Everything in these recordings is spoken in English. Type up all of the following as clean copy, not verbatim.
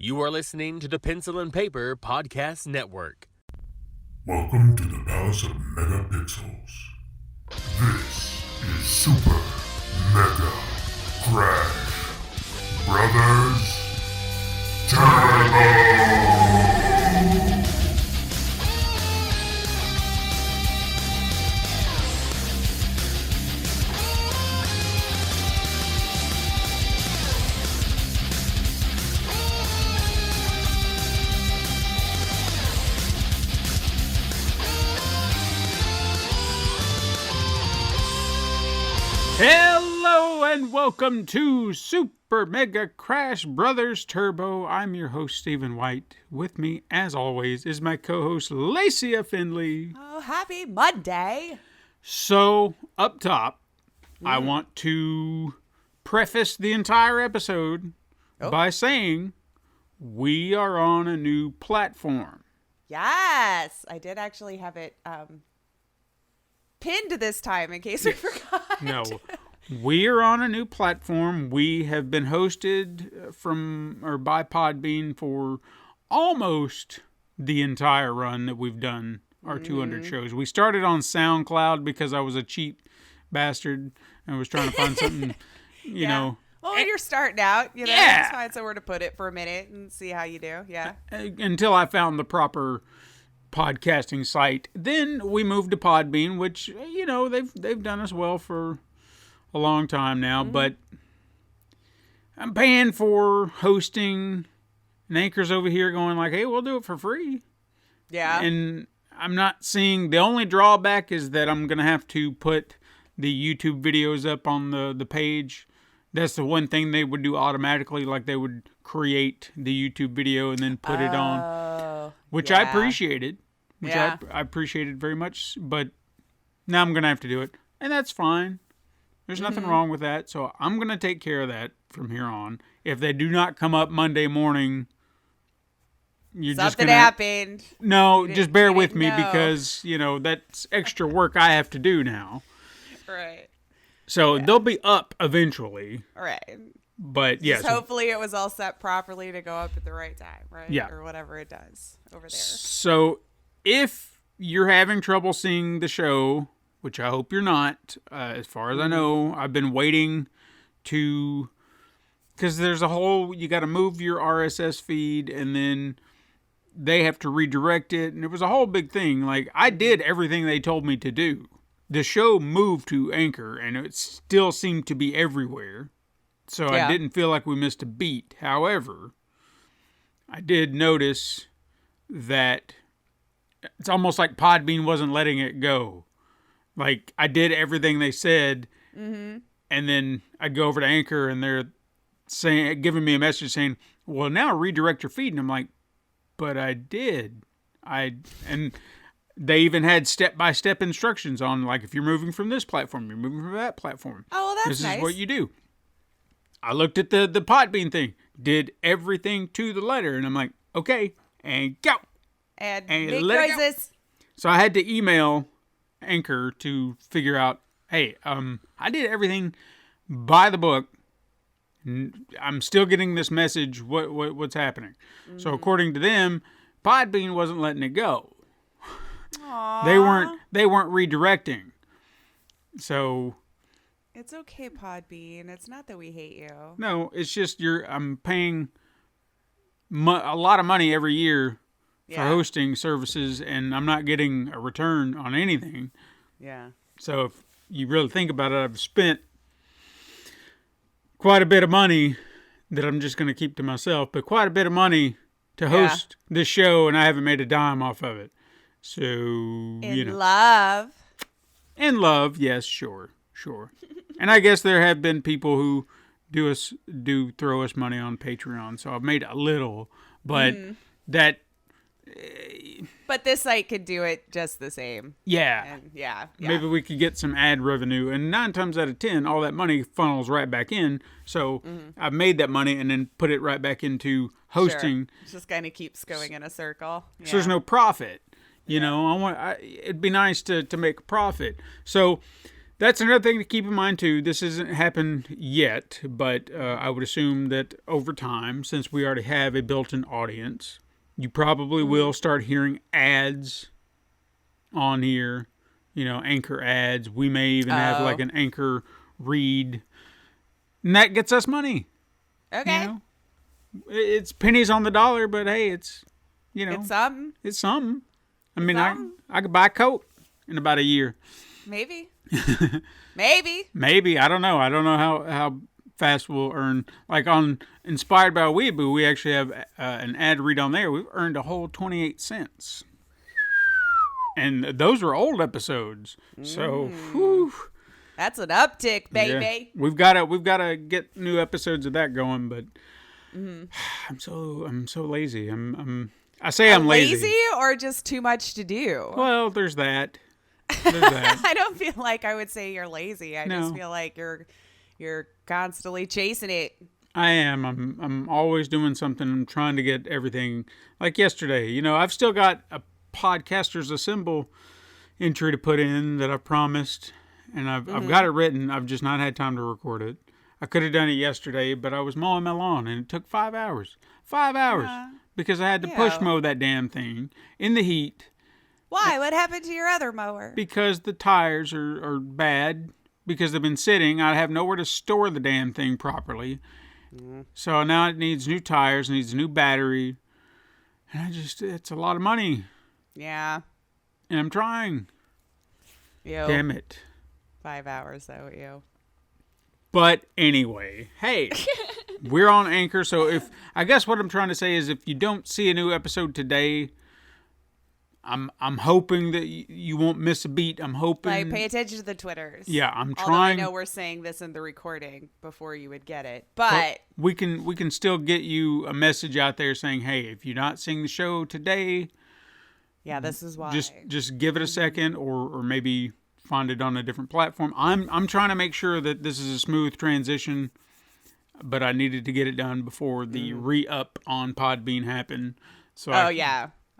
You are listening to the Pencil and Paper Podcast Network. Welcome to the Palace of Megapixels. This is Super Mega Crash Brothers Turbo! Hello and welcome to Super Mega Crash Brothers Turbo. I'm your host, Stephen White. With me, as always, is my co-host, Lacey Finley. Oh, happy Monday. So, up top, I want to preface the entire episode by saying we are on a new platform. Yes, I did actually have it pinned this time in case we forgot. No, we are on a new platform. We have been hosted by Podbean for almost the entire run that we've done our 200 shows. We started on SoundCloud because I was a cheap bastard and was trying to find something, you know. Well, when you're starting out, you just find somewhere to put it for a minute and see how you do. Yeah. Until I found the proper podcasting site. Then we moved to Podbean, which, you know, they've done us well for a long time now, but I'm paying for hosting, and Anchor's over here going like, hey, we'll do it for free. Yeah. And I'm not seeing, the only drawback is that I'm going to have to put the YouTube videos up on the page. That's the one thing they would do automatically, like they would create the YouTube video and then put it on, which I appreciated, I appreciated very much, but now I'm going to have to do it, and that's fine. There's nothing wrong with that, so I'm going to take care of that from here on. If they do not come up Monday morning, you're just going to... Something happened. No, just bear with me because, you know, that's extra work I have to do now. Right. So they'll be up eventually. Right. But yes. Just hopefully it was all set properly to go up at the right time, right? Yeah. Or whatever it does over there. So if you're having trouble seeing the show, which I hope you're not, as far as I know, I've been waiting to, because there's a whole, you got to move your RSS feed and then they have to redirect it. And it was a whole big thing. Like, I did everything they told me to do. The show moved to Anchor and it still seemed to be everywhere. So I didn't feel like we missed a beat. However, I did notice that it's almost like Podbean wasn't letting it go. Like, I did everything they said, and then I'd go over to Anchor, and they're giving me a message saying, well, now redirect your feed. And I'm like, but I did. And they even had step-by-step instructions on, like, if you're moving from this platform, you're moving from that platform. Oh, well, that's nice. This is what you do. I looked at the Podbean thing, did everything to the letter, and I'm like, okay, and go. And make let noises. So I had to email Anchor to figure out, hey, I did everything by the book. I'm still getting this message. What's happening? So according to them, Podbean wasn't letting it go. Aww. They weren't redirecting. So It's okay, Podbean. It's not that we hate you. no, it's just I'm paying a lot of money every year for hosting services, and I'm not getting a return on anything. Yeah. So if you really think about it, I've spent quite a bit of money that I'm just going to keep to myself, but quite a bit of money to host this show, and I haven't made a dime off of it. So, In love, yes, sure. And I guess there have been people who do throw us money on Patreon, so I've made a little, but that... But this site could do it just the same. Yeah. And yeah. Maybe we could get some ad revenue. And 9 times out of 10, all that money funnels right back in. So I've made that money and then put it right back into hosting. Sure. It just kind of keeps going in a circle. Yeah. So there's no profit. You know, it'd be nice to make a profit. So That's another thing to keep in mind, too. This hasn't happened yet, but I would assume that over time, since we already have a built-in audience, you probably will start hearing ads on here, Anchor ads. We may even have like an Anchor read, and that gets us money. Okay. It's pennies on the dollar, but hey, it's something. It's something. I mean, I could buy a coat in about a year. Maybe. Maybe. I don't know. I don't know how fast we'll earn. Like on Inspired by Weeaboo, we actually have an ad read on there. We've earned a whole 28 cents. And those are old episodes. So, whew. That's an uptick, baby. Yeah. We've got to get new episodes of that going, but I'm so lazy. I say I'm lazy. Lazy or just too much to do? Well, there's that. I don't feel like I would say you're lazy. I just feel like you're constantly chasing it. I am. I'm always doing something. I'm trying to get everything. Like yesterday, I've still got a Podcasters Assemble entry to put in that I promised, and I've got it written. I've just not had time to record it. I could have done it yesterday, but I was mowing my lawn, and it took 5 hours. 5 hours. Because I had to push mow that damn thing in the heat. Why? What happened to your other mower? Because the tires are bad. Because they've been sitting. I have nowhere to store the damn thing properly. So now it needs new tires, needs a new battery. And it's a lot of money. Yeah. And I'm trying. Damn it. 5 hours, though, But anyway, hey, we're on Anchor. So I guess what I'm trying to say is if you don't see a new episode today, I'm hoping that you won't miss a beat. I'm hoping. Like, pay attention to the Twitters. Yeah, I'm trying. Although I know we're saying this in the recording before you would get it, but we can still get you a message out there saying, hey, if you're not seeing the show today, this is why. Just give it a second, or maybe find it on a different platform. I'm trying to make sure that this is a smooth transition, but I needed to get it done before the re-up on Podbean happened. So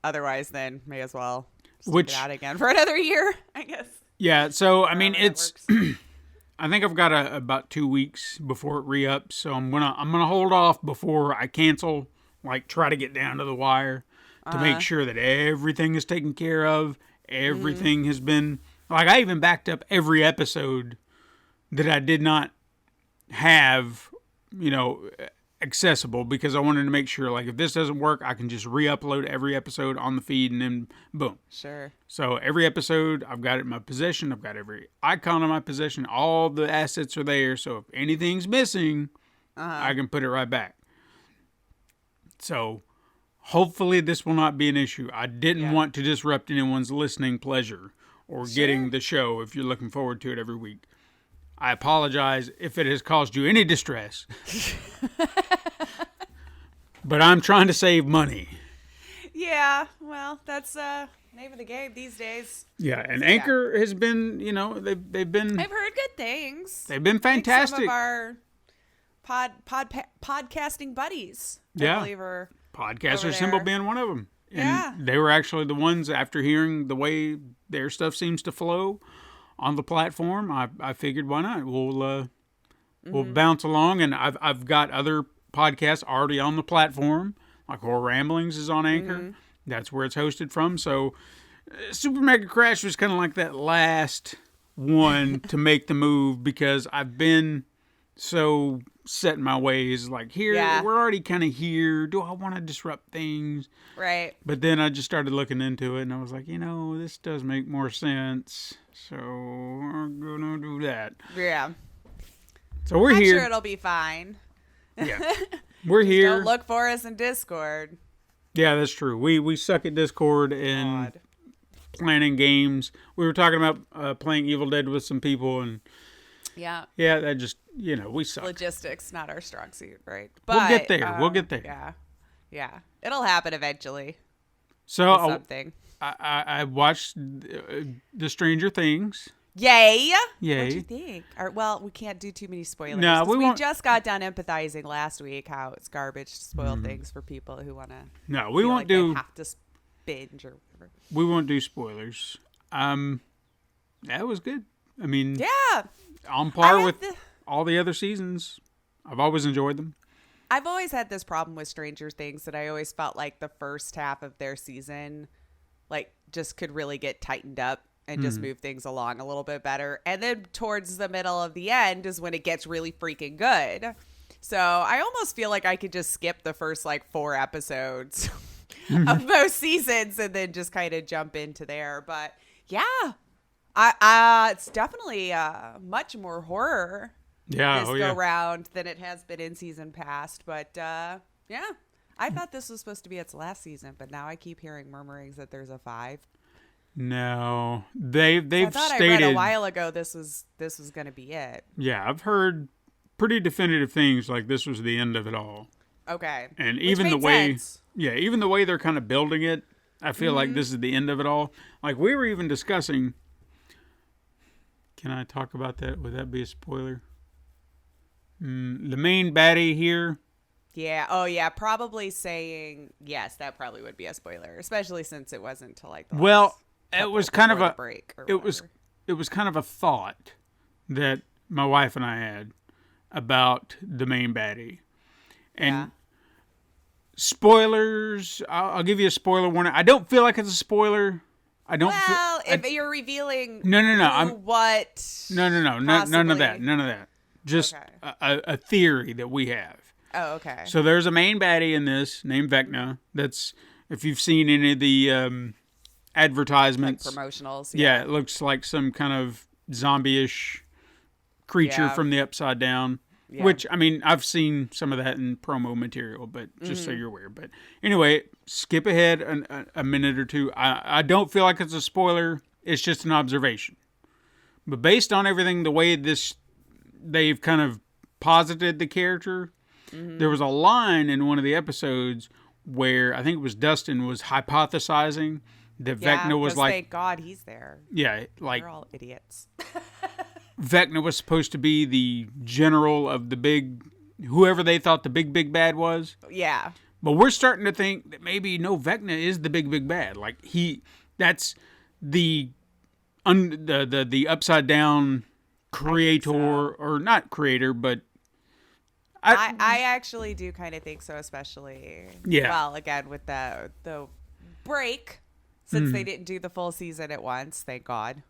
otherwise, then may as well stick it out again for another year, I guess. Yeah, so I mean, it's. I think I've got about 2 weeks before it re-ups, so I'm gonna hold off before I cancel. Like, try to get down to the wire to make sure that everything is taken care of. Everything has been like I even backed up every episode that I did not have, accessible because I wanted to make sure, like, if this doesn't work, I can just re-upload every episode on the feed and then boom. Sure. So every episode, I've got it in my possession. I've got every icon in my possession. All the assets are there. So if anything's missing, I can put it right back. So hopefully this will not be an issue. I didn't want to disrupt anyone's listening pleasure or getting the show if you're looking forward to it every week. I apologize if it has caused you any distress. But I'm trying to save money. Yeah, well, that's name of the game these days. Yeah, and Anchor has been, they've been. I've heard good things. They've been fantastic. Like some of our podcasting buddies, I believe, are Podcaster Symbol being one of them. And Yeah. they were actually the ones, after hearing the way their stuff seems to flow on the platform, I figured, why not? We'll bounce along, and I've got other podcasts already on the platform. Like Horror Ramblings is on Anchor. That's where it's hosted from. So Super Mega Crash was kind of like that last one to make the move because I've been so set in my ways. Like, we're already kind of here. Do I want to disrupt things? Right. But then I just started looking into it, and I was like, this does make more sense. So I'm going to do that. Yeah. So we're I'm here. sure it'll be fine. Yeah. We're here. Don't look for us in Discord. Yeah, that's true. We suck at Discord and planning games. We were talking about playing Evil Dead with some people, and that just, we suck. Logistics, not our strong suit, right? But we'll get there. We'll get there. Yeah. It'll happen eventually. So something. I watched the Stranger Things. Yay! Yay! What'd you think? Well, we can't do too many spoilers. No, we just got done empathizing last week how it's garbage to spoil things for people who want to. No, we won't They have to binge or whatever. We won't do spoilers. That was good. I mean, Yeah. on par with all the other seasons. I've always enjoyed them. I've always had this problem with Stranger Things that I always felt like the first half of their season, like, just could really get tightened up and just move things along a little bit better. And then towards the middle of the end is when it gets really freaking good. So I almost feel like I could just skip the first, like, 4 episodes of most seasons and then just kind of jump into there. But yeah, it's definitely much more horror this go round than it has been in season past. But yeah, I thought this was supposed to be its last season, but now I keep hearing murmurings that there's a 5. No, they've I thought stated I read a while ago this was going to be it. Yeah, I've heard pretty definitive things like this was the end of it all. Okay, and which even the makes way, sense. even the way they're kind of building it, I feel like this is the end of it all. Like we were even discussing. Can I talk about that? Would that be a spoiler? The main baddie here. Yeah. Oh, yeah. Probably saying yes. That probably would be a spoiler, especially since it wasn't till like the last it was kind of a break. Or it was kind of a thought that my wife and I had about the main baddie, and spoilers. I'll give you a spoiler warning. I don't feel like it's a spoiler. I don't. Well, if you're revealing, no. none of that. Just a theory that we have. Oh, okay. So there's a main baddie in this named Vecna. That's, if you've seen any of the advertisements. Like promotionals. Yeah, it looks like some kind of zombie-ish creature from the Upside Down. Yeah. Which, I mean, I've seen some of that in promo material, but just so you're aware. But anyway, skip ahead a minute or two. I don't feel like it's a spoiler. It's just an observation. But based on everything, the way they've kind of posited the character, there was a line in one of the episodes where I think it was Dustin was hypothesizing that Vecna was like, thank God he's there. Yeah, like we're all idiots. Vecna was supposed to be the general of the big, whoever they thought the big bad was. Yeah. But we're starting to think that maybe Vecna is the big bad. Like that's the upside down creator, or not creator, but I actually do kind of think so, especially well, again with the break, since they didn't do the full season at once, thank God,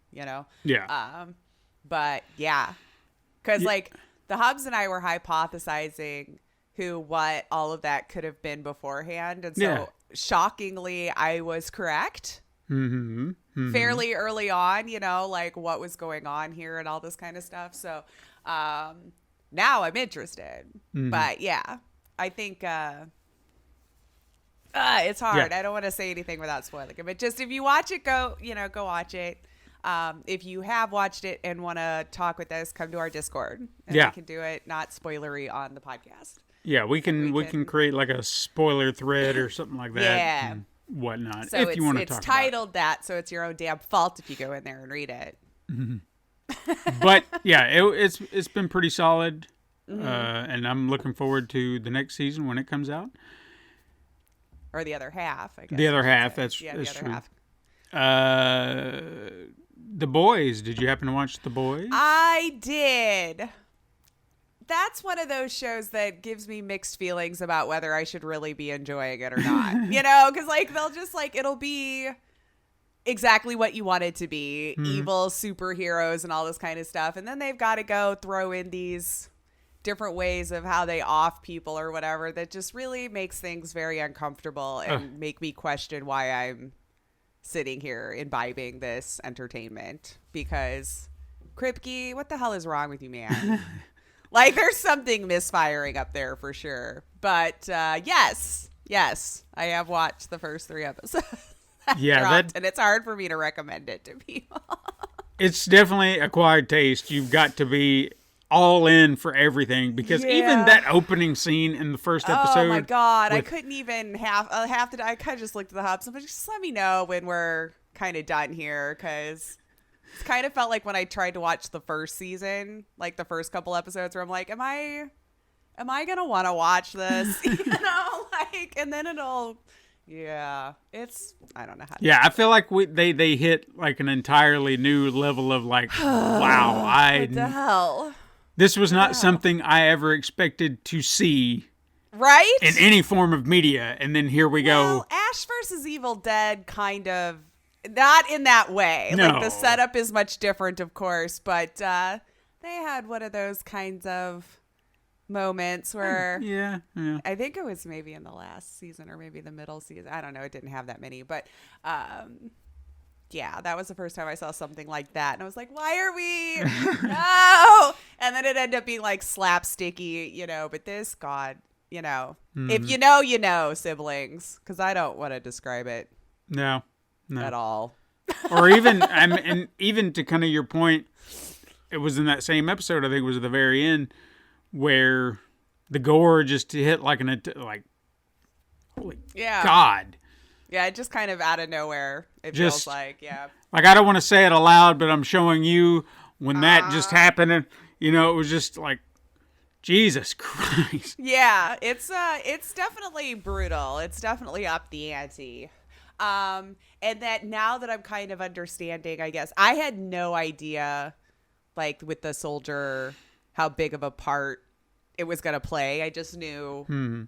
but because like the Hubs and I were hypothesizing what all of that could have been beforehand, and so shockingly I was correct fairly early on, like what was going on here and all this kind of stuff. So now I'm interested. But yeah, I think it's hard. I don't want to say anything without spoiling it, but just if you watch it, go watch it. If you have watched it and want to talk with us, come to our Discord, and we can do it not spoilery on the podcast. Yeah, we can create like a spoiler thread or something like that. Yeah. And whatnot. So if you want to it's talk titled about that, so it's your own damn fault if you go in there and read it. But yeah, it's been pretty solid, and I'm looking forward to the next season when it comes out. Or the other half, I guess. The other half, that's the other true. half. The Boys. Did you happen to watch The Boys? I did. That's one of those shows that gives me mixed feelings about whether I should really be enjoying it or not. Because like they'll just like it'll be exactly what you want it to be, evil superheroes and all this kind of stuff, and then they've got to go throw in these different ways of how they off people or whatever that just really makes things very uncomfortable and make me question why I'm sitting here imbibing this entertainment. Because Kripke, what the hell is wrong with you, man? Like, there's something misfiring up there for sure. But yes, I have watched the first 3 episodes. And it's hard for me to recommend it to people. It's definitely acquired taste. You've got to be all in for everything, because even that opening scene in the first episode. Oh my God, I couldn't even have to. I kind of just looked at the Hubs, but just let me know when we're kind of done here, because it's kind of felt like when I tried to watch the first season, like the first couple episodes, where I'm like, am I gonna want to watch this? And then it'll Yeah. I don't know how to. Yeah, I feel like they hit like an entirely new level of like, wow, What the hell? this was not something I ever expected to see Right? in any form of media, and then here we go. Well, Ash versus Evil Dead kind of, not in that way. No. Like, the setup is much different, of course, but they had one of those kinds of moments where Yeah. I think it was maybe in the last season or maybe the middle season. I don't know. It didn't have that many, but yeah, that was the first time I saw something like that. And I was like, why are we? No. And then it ended up being like slapsticky, you know, but this, God, you know, if you know, you know, siblings, because I don't want to describe it No. at all. Or even, and even to kind of your point, it was in that same episode, I think it was at the very end, where the gore just hit like holy Yeah. God. Yeah, it just kind of out of nowhere, it Just- feels like, yeah. Like, I don't want to say it aloud, but I'm showing you when that just happened, and, you know, it was just like, Jesus Christ. Yeah, it's definitely brutal. It's definitely up the ante. And that now that I'm kind of understanding, I guess, I had no idea, like, with the soldier, how big of a part it was going to play. I just knew,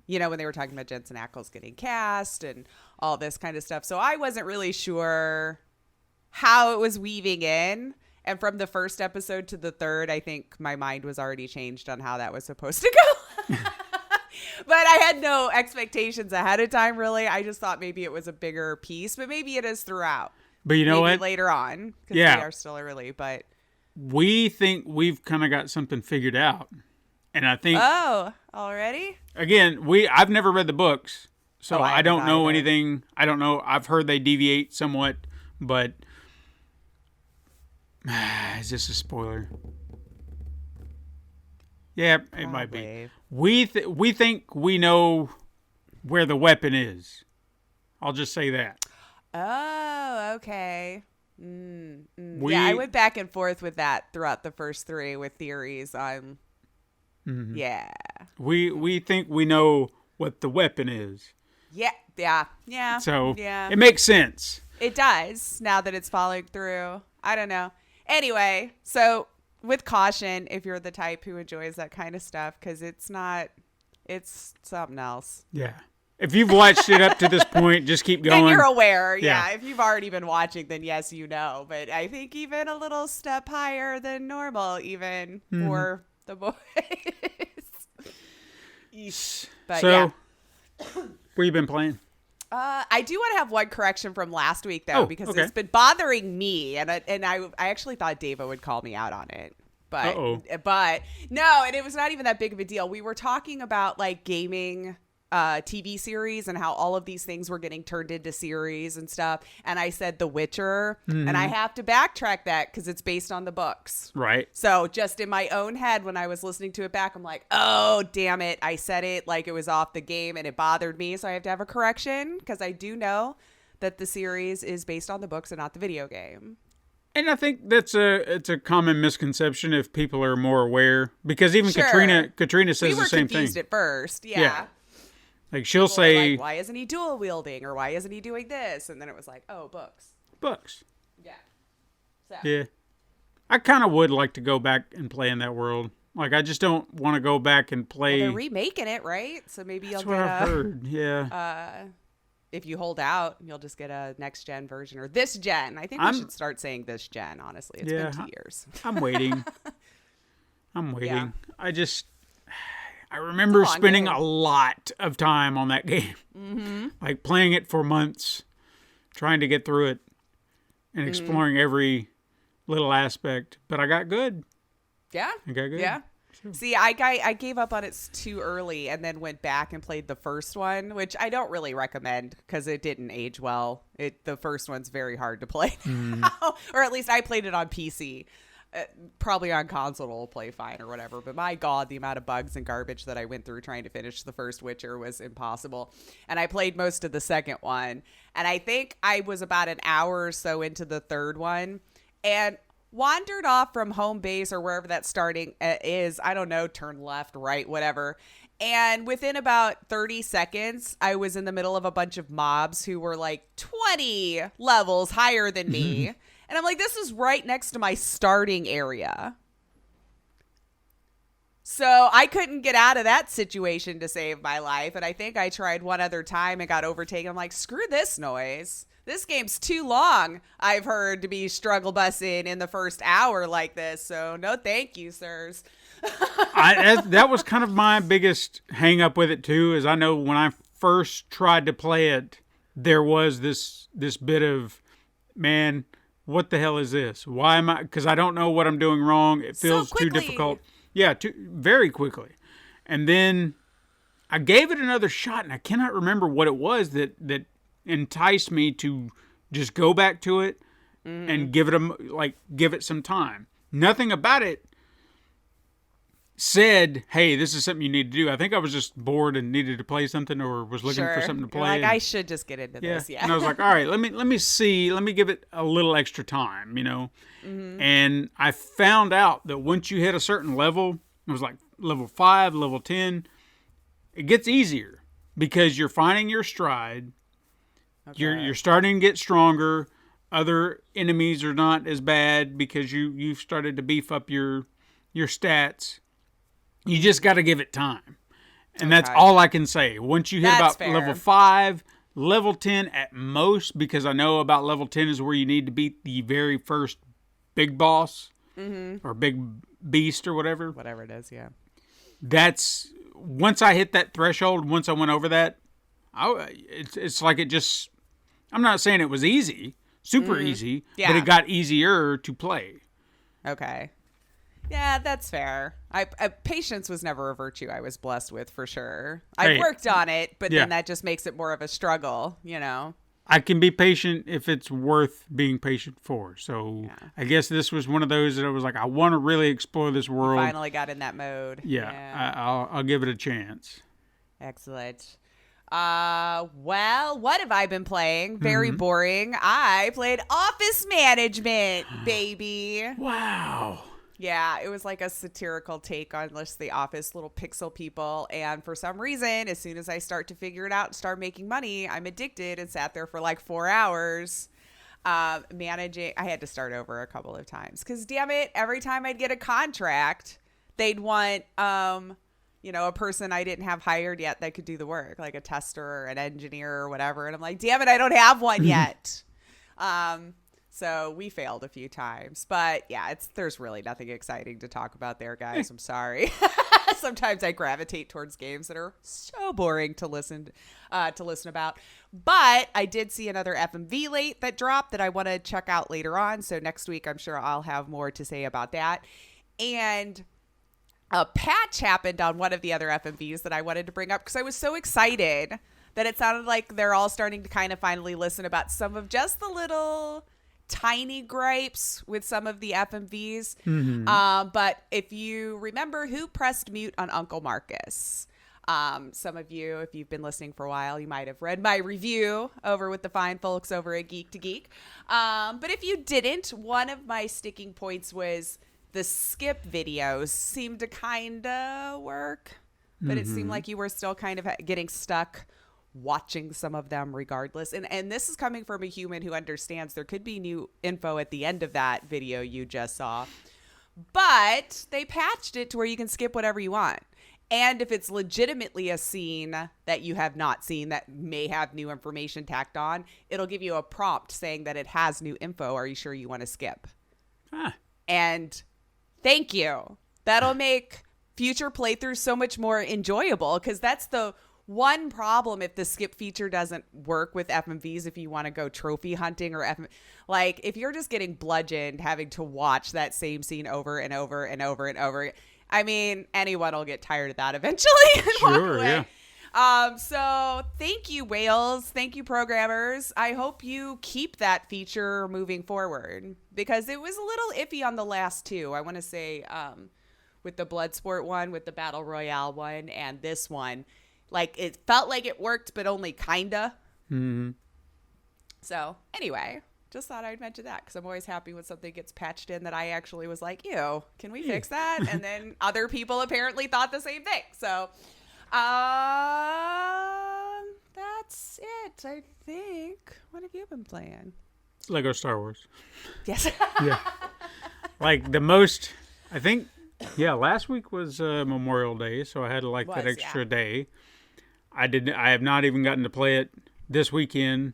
you know, when they were talking about Jensen Ackles getting cast and all this kind of stuff. So I wasn't really sure how it was weaving in. And from the first episode to the third, I think my mind was already changed on how that was supposed to go. But I had no expectations ahead of time, really. I just thought maybe it was a bigger piece, but maybe it is throughout. But you know Maybe what? later on, because Yeah. we are still early. But We think we've kind of got something figured out. And I think, oh, already? again, I've never read the books, so Oh, I I don't haven't know either. anything. I don't know. I've heard they deviate somewhat, but is this a spoiler? Yeah, it might be. Probably. We think we know where the weapon is. I'll just say that. Oh, okay. We, Yeah, I went back and forth with that throughout the first three with theories on. Yeah. we think we know what the weapon is. Yeah. So yeah. it makes sense. It does now that it's following through. I don't know. Anyway, so with caution, if you're the type who enjoys that kind of stuff, because it's something else. Yeah. If you've watched it up to this point, just keep going. Then you're aware. Yeah. Yeah. If you've already been watching, then yes, you know. But I think even a little step higher than normal, even for the boys. Eesh. But So, yeah. what you been playing? I do want to have one correction from last week though, Oh, because okay. it's been bothering me, and I actually thought Dava would call me out on it, but no, and it was not even that big of a deal. We were talking about like gaming TV series and how all of these things were getting turned into series and stuff, and I said The Witcher, and I have to backtrack that because it's based on the books. Right. So just in my own head, when I was listening to it back, I'm like, oh, damn it. I said it like it was off the game and it bothered me. So I have to have a correction because I do know that the series is based on the books and not the video game. And I think it's a common misconception if people are more aware, because even Sure. Katrina says We were the same thing. confused at first. Yeah. Yeah. Like she'll People were say like, why isn't he dual wielding or why isn't he doing this? And then it was like, oh, books. books. Yeah. So. Yeah. I kind of would like to go back and play in that world. Like, I just don't want to go back and play. Well, they're remaking it, right? So maybe you'll That's what I've heard. Yeah. if you hold out, you'll just get a next gen version or this gen. I think we should start saying this gen, honestly. It's been 2 years. I'm waiting. Yeah. I remember It's a long spending game. a lot of time on that game. Like playing it for months, trying to get through it and exploring every little aspect. But I got good. Yeah. I got good. Yeah. See, I gave up on it too early and then went back and played the first one, which I don't really recommend because it didn't age well. The first one's very hard to play now, or at least I played it on PC. Probably on console it'll play fine or whatever, but my God, the amount of bugs and garbage that I went through trying to finish the first Witcher was impossible. And I played most of the second one, and I think I was about an hour or so into the third one and wandered off from home base or wherever that starting is. I don't know, turn left, right, whatever. And within about 30 seconds, I was in the middle of a bunch of mobs who were like 20 levels higher than me. And I'm like, this is right next to my starting area. So I couldn't get out of that situation to save my life. And I think I tried one other time and got overtaken. I'm like, screw this noise. This game's too long, I've heard, to be struggle bussing in the first hour like this. So no thank you, sirs. That was kind of my biggest hang up with it too, is I know when I first tried to play it, there was this bit of, man, what the hell is this? Why am I? Because I don't know what I'm doing wrong. It feels too difficult. Yeah, very quickly. And then I gave it another shot, and I cannot remember what it was that enticed me to just go back to it and give it some time. Nothing about it said, hey, this is something you need to do. I think I was just bored and needed to play something, or was looking for something to play. You're like, I should just get into this. Yeah. And I was like, all right, let me give it a little extra time, And I found out that once you hit a certain level, it was like level 5, level 10, it gets easier because you're finding your stride. Okay. You're starting to get stronger. Other enemies are not as bad because you've started to beef up your stats. You just got to give it time. And that's all I can say. Once you hit level 5, level 10 at most, because I know about level 10 is where you need to beat the very first big boss or big beast or whatever. Whatever it is, yeah. That's, once I hit that threshold, once I went over that, it's like it just, I'm not saying it was easy, super easy, but it got easier to play. Okay. Yeah, that's fair. Patience was never a virtue I was blessed with, for sure. I worked on it, but then that just makes it more of a struggle, I can be patient if it's worth being patient for. So I guess this was one of those that I was like, I want to really explore this world. You finally got in that mode. Yeah. I'll give it a chance. Excellent. Well, what have I been playing? Very boring. I played Office Management, baby. Wow. Yeah, it was like a satirical take on just the Office little pixel people. And for some reason, as soon as I start to figure it out and start making money, I'm addicted and sat there for like 4 hours managing. I had to start over a couple of times because, damn it, every time I'd get a contract, they'd want, a person I didn't have hired yet that could do the work, like a tester or an engineer or whatever. And I'm like, damn it, I don't have one yet. So we failed a few times, but yeah, there's really nothing exciting to talk about there, guys. I'm sorry. Sometimes I gravitate towards games that are so boring to listen about. But I did see another FMV late that dropped that I want to check out later on. So next week, I'm sure I'll have more to say about that. And a patch happened on one of the other FMVs that I wanted to bring up because I was so excited that it sounded like they're all starting to kind of finally listen about some of just the little tiny gripes with some of the FMVs. But if you remember who pressed mute on Uncle Marcus, some of you, if you've been listening for a while, you might have read my review over with the fine folks over at Geek to Geek. But if you didn't, one of my sticking points was the skip videos seemed to kind of work, but it seemed like you were still kind of getting stuck watching some of them regardless. And this is coming from a human who understands there could be new info at the end of that video you just saw. But they patched it to where you can skip whatever you want. And if it's legitimately a scene that you have not seen that may have new information tacked on, it'll give you a prompt saying that it has new info. Are you sure you want to skip? And thank you. That'll make future playthroughs so much more enjoyable, because that's the one problem if the skip feature doesn't work with FMVs. If you want to go trophy hunting or like if you're just getting bludgeoned having to watch that same scene over and over and over and over, I mean, anyone will get tired of that eventually and walk away. Yeah. So thank you, whales. Thank you, programmers. I hope you keep that feature moving forward, because it was a little iffy on the last two. I want to say with the Bloodsport one, with the Battle Royale one, and this one. Like, it felt like it worked, but only kinda. So, anyway, just thought I'd mention that, because I'm always happy when something gets patched in that I actually was like, ew, can we fix that? And then other people apparently thought the same thing. So, That's it, I think. What have you been playing? Lego Star Wars. Yes. Yeah. Like the most, I think, last week was Memorial Day, so I had that extra day. I have not even gotten to play it this weekend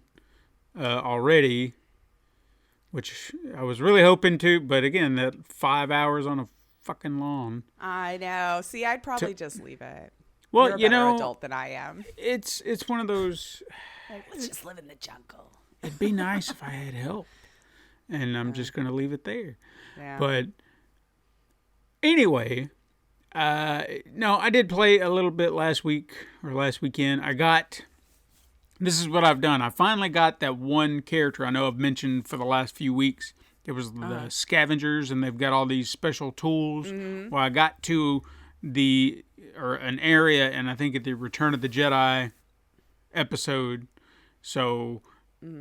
already, which I was really hoping to, but again, that 5 hours on a fucking lawn. I know. See, I'd probably just leave it. Well, You're a better adult than I am. It's one of those. Like, let's just live in the jungle. It'd be nice if I had help, and I'm just gonna leave it there. Yeah. But anyway, no, I did play a little bit last weekend. This is what I've done. I finally got that one character I know I've mentioned for the last few weeks. It was the scavengers, and they've got all these special tools. Mm-hmm. Well, I got to an area, and I think at the Return of the Jedi episode. So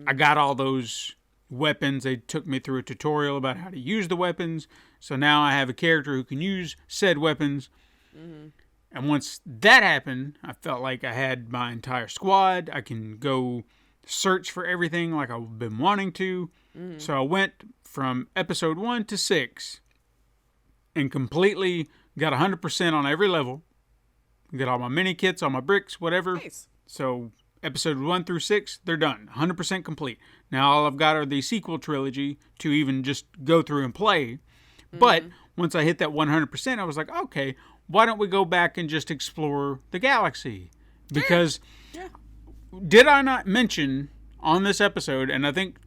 I got all those weapons. They took me through a tutorial about how to use the weapons. So now I have a character who can use said weapons. Mm-hmm. And once that happened, I felt like I had my entire squad. I can go search for everything like I've been wanting to. Mm-hmm. So I went from episode 1 to 6 and completely got 100% on every level. Got all my mini kits, all my bricks, whatever. Nice. So episode 1 through 6, they're done. 100% complete. Now all I've got are the sequel trilogy to even just go through and play. Mm-hmm. But once I hit that 100%, I was like, okay, why don't we go back and just explore the galaxy? Because did I not mention on this episode, and I think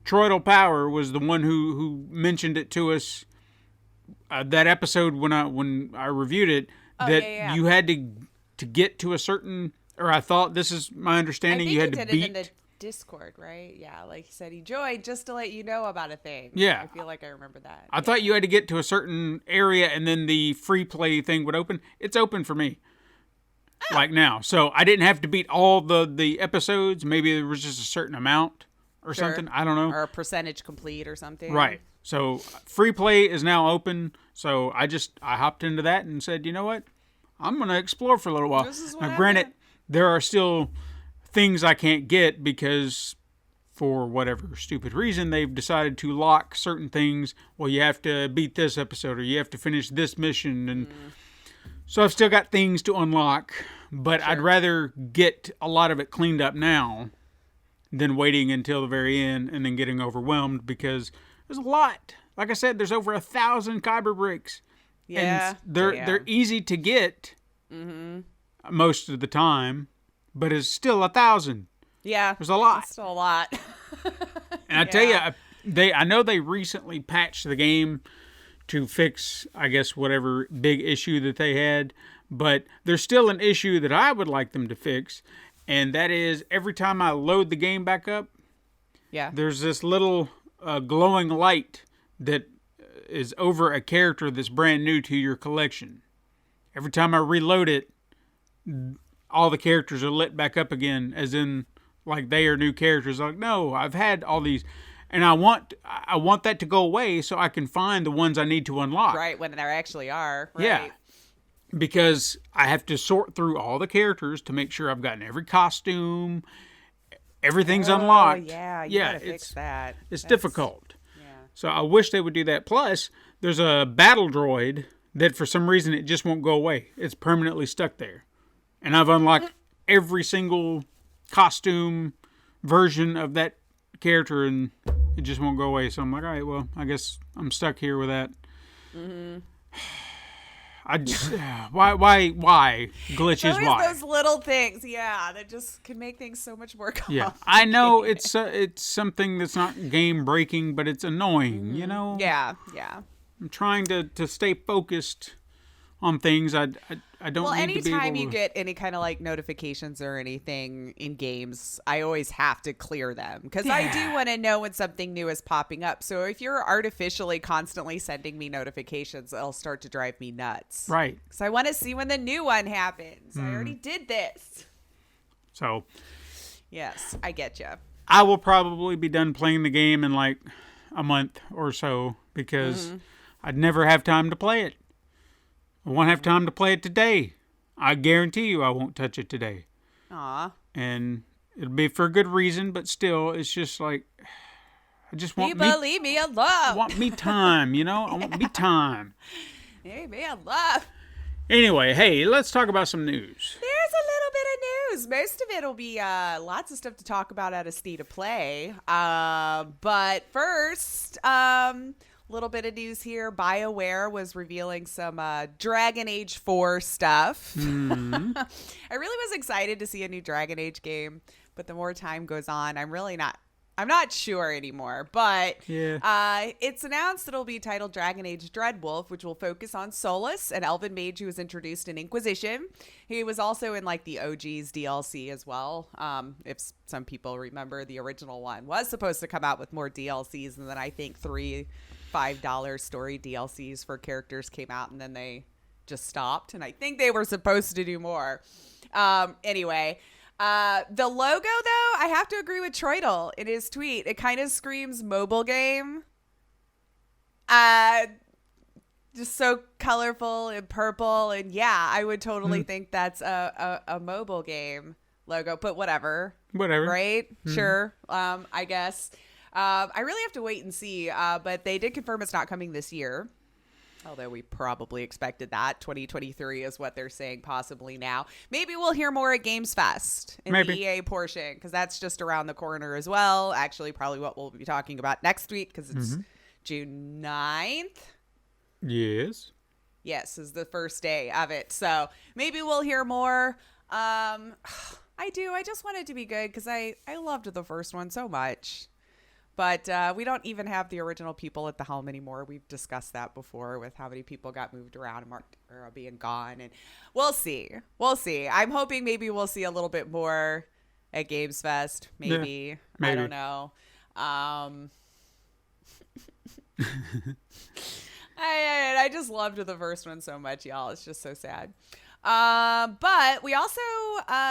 Troidal Power was the one who mentioned it to us that episode when I reviewed it, you had to get to a certain, or I thought, this is my understanding, you had to beat. It in the Discord, right? Yeah, like he said, he joined just to let you know about a thing. Yeah. I feel like I remember that. I thought you had to get to a certain area and then the free play thing would open. It's open for me. Like now. So I didn't have to beat all the episodes. Maybe there was just a certain amount or something. I don't know. Or a percentage complete or something. Right. So free play is now open. So I hopped into that and said, you know what? I'm going to explore for a little while. This is what now, granted, happened. There are still things I can't get because for whatever stupid reason, they've decided to lock certain things. Well, you have to beat this episode or you have to finish this mission. And so I've still got things to unlock, but I'd rather get a lot of it cleaned up now than waiting until the very end and then getting overwhelmed because there's a lot. Like I said, there's over 1,000 kyber bricks. Yeah. And they're easy to get most of the time, but it's still 1,000. Yeah. There's a lot. It's still a lot. And I tell you, I know they recently patched the game to fix, I guess, whatever big issue that they had, but there's still an issue that I would like them to fix, and that is every time I load the game back up, there's this little glowing light that is over a character that's brand new to your collection. Every time I reload it, all the characters are lit back up again, as in like they are new characters. Like, no, I've had all these, and I want that to go away so I can find the ones I need to unlock. Right, when there actually are. Right. Yeah, because I have to sort through all the characters to make sure I've gotten every costume, everything's unlocked. Yeah, you gotta fix that. That's difficult. Yeah. So I wish they would do that. Plus, there's a battle droid that for some reason it just won't go away. It's permanently stuck there. And I've unlocked every single costume version of that character and it just won't go away. So I'm like, all right, well, I guess I'm stuck here with that. Mm-hmm. I just, why glitches? Why those little things, that just can make things so much more complicated. Yeah, I know it's something that's not game breaking, but it's annoying, you know. Yeah. I'm trying to stay focused on things. I don't need to be able anytime you get any kind of like notifications or anything in games, I always have to clear them because I do want to know when something new is popping up. So if you're artificially constantly sending me notifications, it'll start to drive me nuts. Right. Because I want to see when the new one happens. I already did this. So. Yes, I get you. I will probably be done playing the game in like a month or so because I'd never have time to play it. I won't have time to play it today. I guarantee you I won't touch it today. Aw. And it'll be for a good reason, but still, it's just like, I just want People, leave me alone. I want me time, you know? I want me time. Leave me alone. Anyway, hey, let's talk about some news. There's a little bit of news. Most of it will be lots of stuff to talk about at a State of Play. But first, little bit of news here. BioWare was revealing some Dragon Age 4 stuff. Mm-hmm. I really was excited to see a new Dragon Age game, but the more time goes on, I'm not sure anymore, but it's announced that it'll be titled Dragon Age Dreadwolf, which will focus on Solus, an elven mage who was introduced in Inquisition. He was also in like the OG's DLC as well. If some people remember, the original one was supposed to come out with more DLCs, and then I think $3 $5 story DLCs for characters came out, and then they just stopped. And I think they were supposed to do more. Anyway. The logo, though, I have to agree with Troidel in his tweet. It kind of screams mobile game. Just so colorful and purple. And yeah, I would totally think that's a mobile game logo, but whatever. Right? Sure. I guess. I really have to wait and see. But they did confirm it's not coming this year. Although we probably expected that. 2023 is what they're saying possibly now. Maybe we'll hear more at Games Fest in the EA portion, because that's just around the corner as well. Actually, probably what we'll be talking about next week, because it's June 9th. Yes. Yes, is the first day of it. So maybe we'll hear more. I just want it to be good, because I loved the first one so much. But we don't even have the original people at the helm anymore. We've discussed that before with how many people got moved around and marked or being gone. And we'll see. I'm hoping maybe we'll see a little bit more at Games Fest. Maybe. I don't know. I just loved the first one so much, y'all. It's just so sad. But we also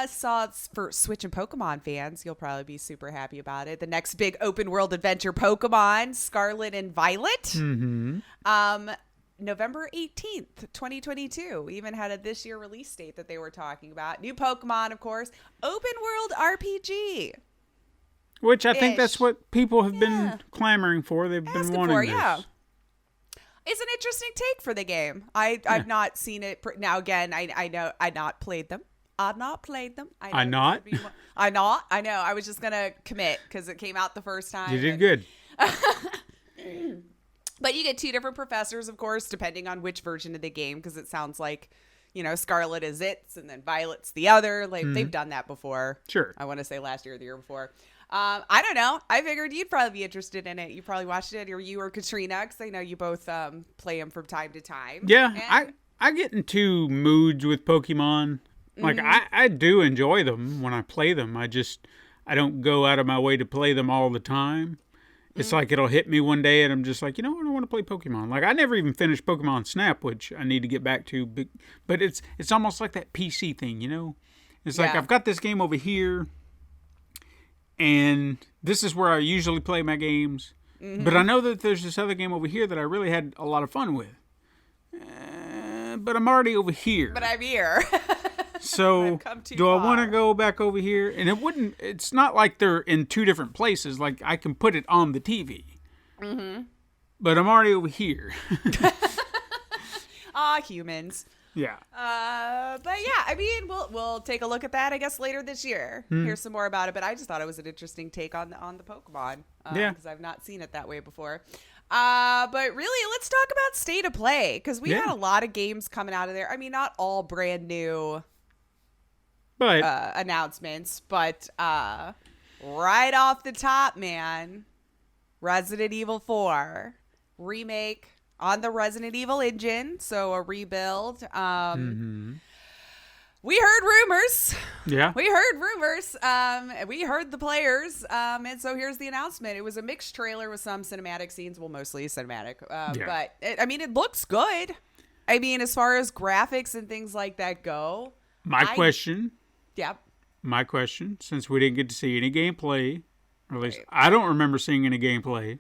saw, for Switch and Pokemon fans, you'll probably be super happy about it, the next big open world adventure Pokemon, Scarlet and Violet. November 18th, 2022. We even had a this year release date that they were talking about. New Pokemon, of course. Open world RPG. Which I think that's what people have been clamoring for. They've been wanting this. Yeah. It's an interesting take for the game. I've not seen it. Now, again, I know I've not played them. I know. I was just going to commit because it came out the first time. You did good. But you get two different professors, of course, depending on which version of the game, because it sounds like, Scarlet is it, and then Violet's the other. Like, they've done that before. Sure. I want to say last year or the year before. I don't know. I figured you'd probably be interested in it. You probably watched it, or you or Katrina, because I know you both play them from time to time. Yeah, I get into moods with Pokemon. Like, I do enjoy them when I play them. I don't go out of my way to play them all the time. It's like it'll hit me one day, and I'm just like, I don't want to play Pokemon. Like, I never even finished Pokemon Snap, which I need to get back to. But it's almost like that PC thing, It's like, I've got this game over here, and this is where I usually play my games. But I know that there's this other game over here that I really had a lot of fun with. But I'm already over here. But I'm here. So do I want to go back over here? And it's not like they're in two different places. Like, I can put it on the TV. But I'm already over here. Humans. Yeah. But yeah, I mean, we'll take a look at that, I guess, later this year. Hear some more about it. But I just thought it was an interesting take on the Pokemon. Because I've not seen it that way before. But really, let's talk about State of Play, because we had a lot of games coming out of there. I mean, not all brand new announcements, but right off the top, man, Resident Evil 4 remake on the Resident Evil engine, so a rebuild. We heard rumors. Yeah. We heard rumors. We heard the players. And so here's the announcement. It was a mixed trailer with some cinematic scenes. Well, mostly cinematic. But, it looks good. I mean, as far as graphics and things like that go. My question, since we didn't get to see any gameplay, or at least I don't remember seeing any gameplay.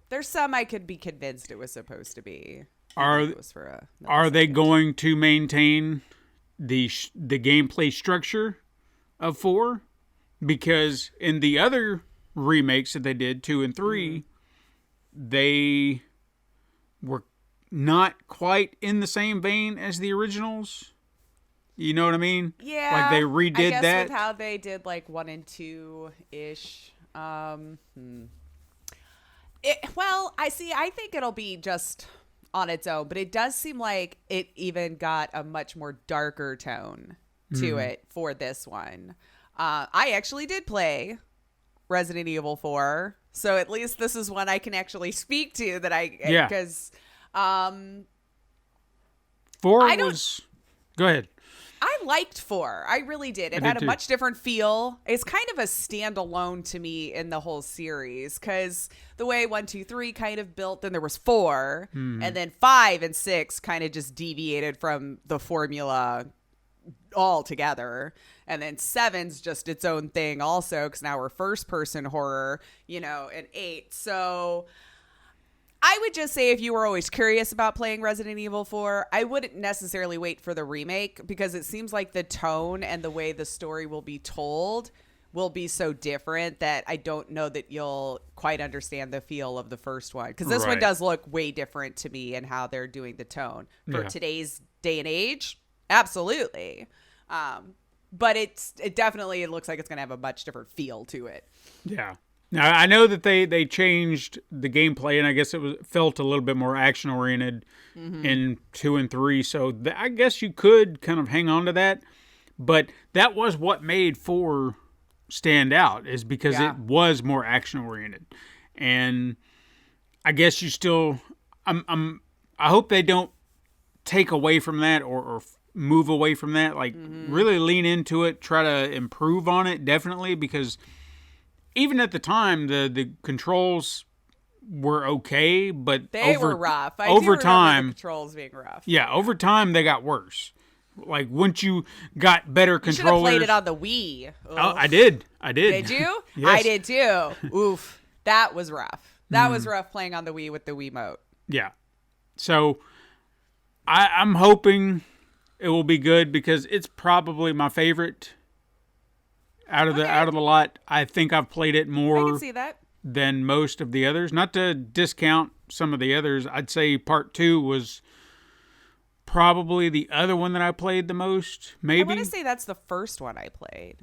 There's some I could be convinced it was supposed to be. Are It was for a are they millisecond. going to maintain the gameplay structure of 4? Because in the other remakes that they did, 2 and 3, they were not quite in the same vein as the originals. You know what I mean? Yeah, Like they redid I guess that. with how they did like 1 and 2 ish. Well, I think it'll be just on its own, but it does seem like it even got a much more darker tone to it for this one. I actually did play Resident Evil 4, so at least this is one I can actually speak to that because 4 I don't- was. Go ahead. I liked 4. I really did. It had a much different feel. It's kind of a standalone to me in the whole series because the way 1, 2, 3 kind of built, then there was 4, and then 5 and 6 kind of just deviated from the formula altogether. And then 7's just its own thing also because now we're first person horror, and 8. So I would just say if you were always curious about playing Resident Evil 4, I wouldn't necessarily wait for the remake because it seems like the tone and the way the story will be told will be so different that I don't know that you'll quite understand the feel of the first one. Because this one does look way different to me in how they're doing the tone. For today's day and age, absolutely. But it definitely looks like it's going to have a much different feel to it. Yeah. Now, I know that they changed the gameplay, and I guess felt a little bit more action-oriented in 2 and 3, so I guess you could kind of hang on to that. But that was what made 4 stand out, is because it was more action-oriented. And I guess you still... I hope they don't take away from that or move away from that. Like, really lean into it, try to improve on it, definitely, because... Even at the time, the controls were okay, but they were rough. Over time, the controls being rough. Yeah, over time they got worse. Like once you got better controllers, you should have played it on the Wii. Oh, I did. Did you? Yes. I did too. Oof, that was rough. That was rough playing on the Wii with the Wiimote. Yeah. So I'm hoping it will be good because it's probably my favorite. Out of the lot, I think I've played it I more can see that. than most of the others. Not to discount some of the others, I'd say part 2 was probably the other one that I played the most. Maybe. I want to say that's the first one I played.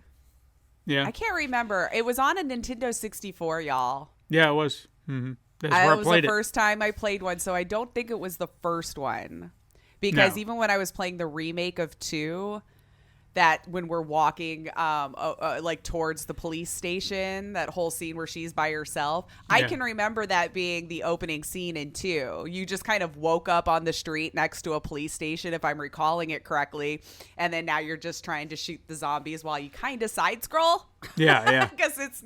Yeah. I can't remember. It was on a Nintendo 64, y'all. Yeah, it was. Mm-hmm. That's where I was played the it. first time I played one, so I don't think it was the first one. Because No. even when I was playing the remake of 2, that when we're walking like towards the police station, that whole scene where she's by herself, I can remember that being the opening scene in 2. You just kind of woke up on the street next to a police station, if I'm recalling it correctly, and then now you're just trying to shoot the zombies while you kind of side scroll. Yeah. Because it's,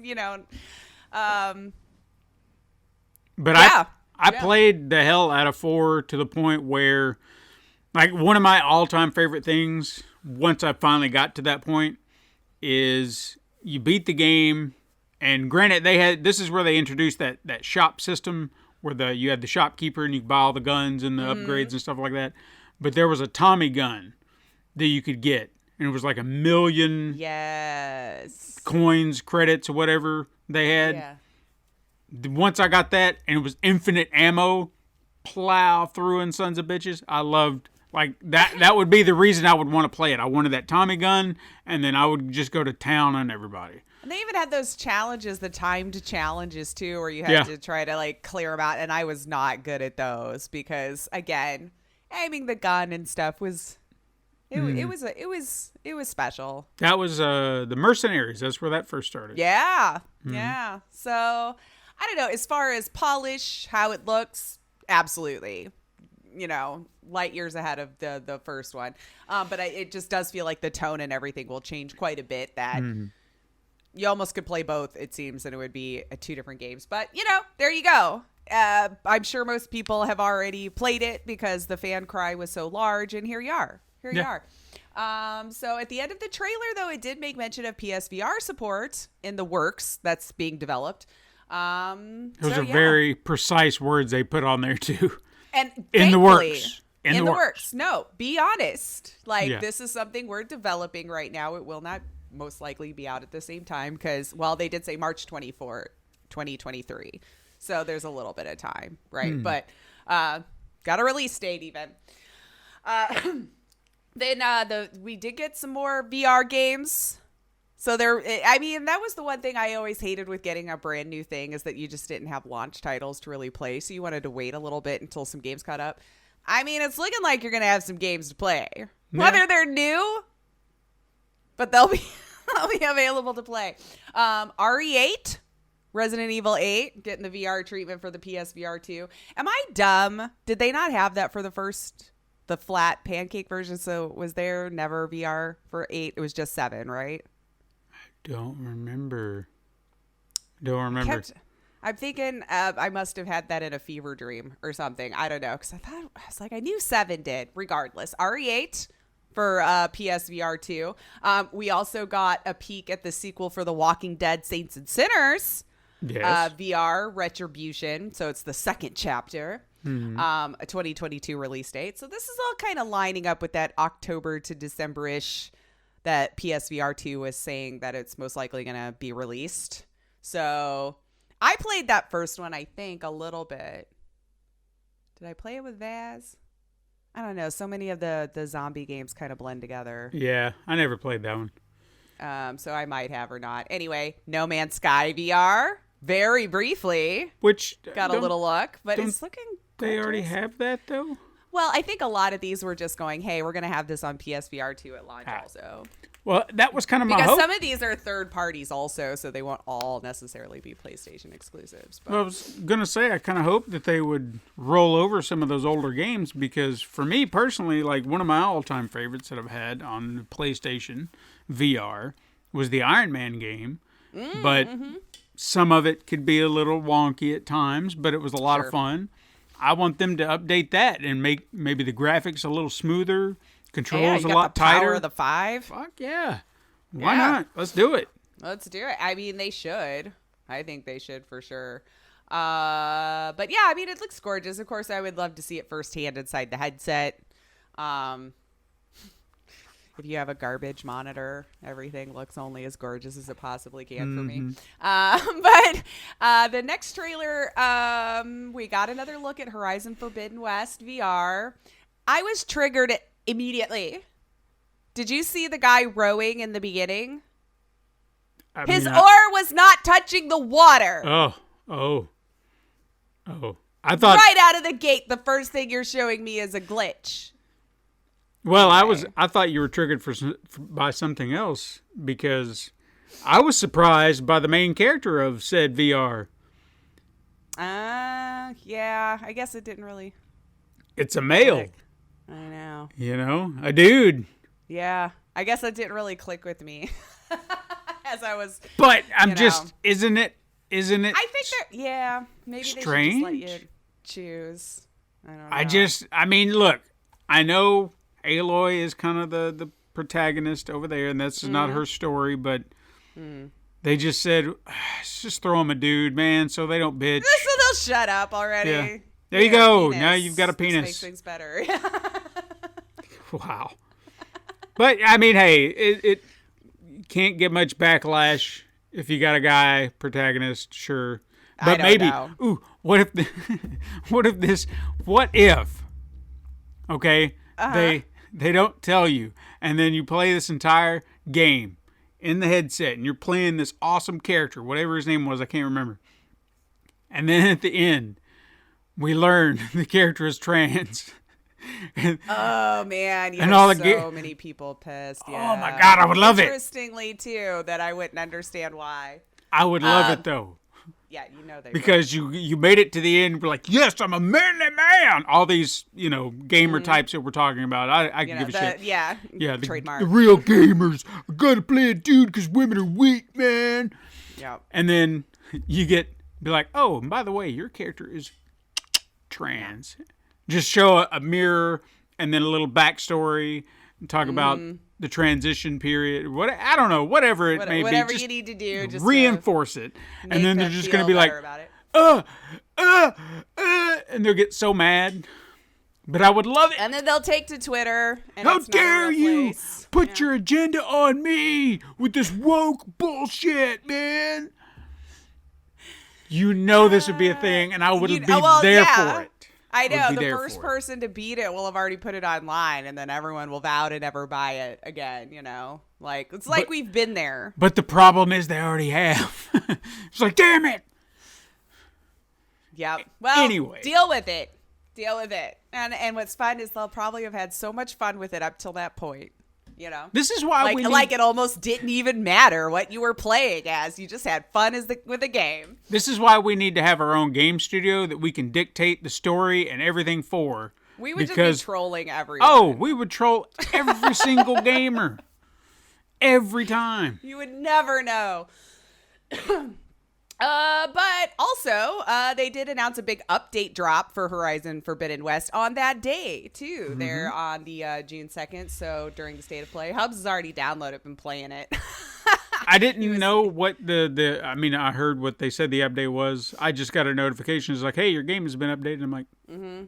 But yeah. I played the hell out of 4 to the point where, like, one of my all-time favorite things, once I finally got to that point, is you beat the game, and granted, this is where they introduced that shop system, where you had the shopkeeper and you could buy all the guns and the upgrades and stuff like that. But there was a Tommy gun that you could get, and it was like 1 million Yes. coins, credits, or whatever they had. Yeah. Once I got that, and it was infinite ammo, plow through and sons of bitches, I loved, like, that would be the reason I would want to play it. I wanted that Tommy gun, and then I would just go to town on everybody. And they even had those challenges, the timed challenges too, where you had to try to like clear them out. And I was not good at those because, again, aiming the gun and stuff was, it was special. That was the Mercenaries. That's where that first started. Yeah. Yeah. So I don't know, as far as polish, how it looks, absolutely, light years ahead of the first one. But it just does feel like the tone and everything will change quite a bit, that you almost could play both, it seems, and it would be 2 different games. But, there you go. I'm sure most people have already played it because the fan cry was so large, and here you are. You are. So at the end of the trailer, though, it did make mention of PSVR support in the works that's being developed. Those are very precise words they put on there, too. And in the thankfully, works. In the works. No, be honest. Like, Yeah. this is something we're developing right now. It will not most likely be out at the same time because, well, they did say March 24, 2023. So there's a little bit of time, right? But got a release date even. Then we did get some more VR games. So I mean, that was the one thing I always hated with getting a brand new thing is that you just didn't have launch titles to really play. So you wanted to wait a little bit until some games caught up. I mean, it's looking like you're going to have some games to play. Yeah. Whether they're new, but they'll be available to play. RE8, Resident Evil 8, getting the VR treatment for the PSVR 2. Am I dumb? Did they not have that for the flat pancake version? So was there never VR for 8? It was just 7, right? Don't remember. I'm thinking I must have had that in a fever dream or something. I don't know. Because I knew 7 did. Regardless. RE8 for PSVR 2. We also got a peek at the sequel for The Walking Dead Saints and Sinners. Yes. VR Retribution. So it's the second chapter. A 2022 release date. So this is all kind of lining up with that October to December-ish that PSVR 2 was saying that it's most likely going to be released. So I played that first one, I think, a little bit. Did I play it with Vaz? I don't know. So many of the zombie games kind of blend together. Yeah, I never played that one. So I might have or not. Anyway, No Man's Sky VR, very briefly. Which got a little look, but it's looking They already gorgeous. have that, though? Well, I think a lot of these were just going, hey, we're going to have this on PSVR 2 at launch also. Well, that was kind of my Because hope. some of these are third parties also, so they won't all necessarily be PlayStation exclusives. But. Well, I was going to say, I kind of hoped that they would roll over some of those older games because for me personally, like one of my all-time favorites that I've had on the PlayStation VR was the Iron Man game. But some of it could be a little wonky at times, but it was a lot of fun. I want them to update that and make maybe the graphics a little smoother, controls a lot the power tighter. of the 5. Fuck yeah. Why not? Let's do it. Let's do it. I mean, they should. I think they should for sure. But yeah, I mean, it looks gorgeous. Of course, I would love to see it firsthand inside the headset. If you have a garbage monitor, everything looks only as gorgeous as it possibly can for me. But the next trailer, we got another look at Horizon Forbidden West VR. I was triggered immediately. Did you see the guy rowing in the beginning? His oar was not touching the water. Oh. I thought right out of the gate, the first thing you're showing me is a glitch. Well, I thought you were triggered by something else because I was surprised by the main character of said VR. Yeah, I guess it didn't really. It's a male. Click. I know. You know, a dude. Yeah, I guess that didn't really click with me as I was. But isn't it? I think maybe strange? they should just let you choose. I don't know. I mean, look, I know Aloy is kind of the protagonist over there, and that's not her story, but they just said, just throw him a dude, man, so they don't bitch. So they'll shut up already. Yeah. There you go. Penis. Now you've got a penis. This makes things better. Wow. But, I mean, hey, it can't get much backlash if you got a guy protagonist, sure. But I don't know. Ooh, what if, okay, they don't tell you, and then you play this entire game in the headset, and you're playing this awesome character, whatever his name was, I can't remember. And then at the end, we learn the character is trans. Oh man, you and have all the so many people pissed. Yeah. Oh my God, I would love it. Interestingly too, that I wouldn't understand why. I would love it though. Yeah, you know they because you made it to the end. We're like, yes, I'm a manly man. All these gamer types that we're talking about. I can give a shit. Yeah, the trademark. The real gamers are gonna play a dude because women are weak, man. Yeah. And then you be like, oh, and by the way, your character is trans. Just show a mirror and then a little backstory and talk about the transition period. I don't know, whatever it may be. Whatever you need to do, just reinforce it. And then they're just going to be like, and they'll get so mad But I would love it. And then they'll take to Twitter. And How it's not a dare real you place. put your agenda on me with this woke bullshit, man? You know this would be a thing, and I would be there for it. I know. Would be The there first for it. person to beat it will have already put it online, and then everyone will vow to never buy it again, you know? Like, it's like we've been there. But the problem is they already have. It's like, damn it. Yep. Well, Anyway. deal with it. Deal with it. And what's fun is they'll probably have had so much fun with it up till that point, you know? This is why we need... Like it almost didn't even matter what you were playing as. You just had fun with the game. This is why we need to have our own game studio that we can dictate the story and everything for. We would just be trolling everyone. Oh, we would troll every single gamer. Every time. You would never know. But also, they did announce a big update drop for Horizon Forbidden West on that day, too. Mm-hmm. They're on the June 2nd, so during the State of Play. Hubs has already downloaded and playing it. I didn't know what I mean, I heard what they said the update was. I just got a notification. It's like, hey, your game has been updated. I'm like,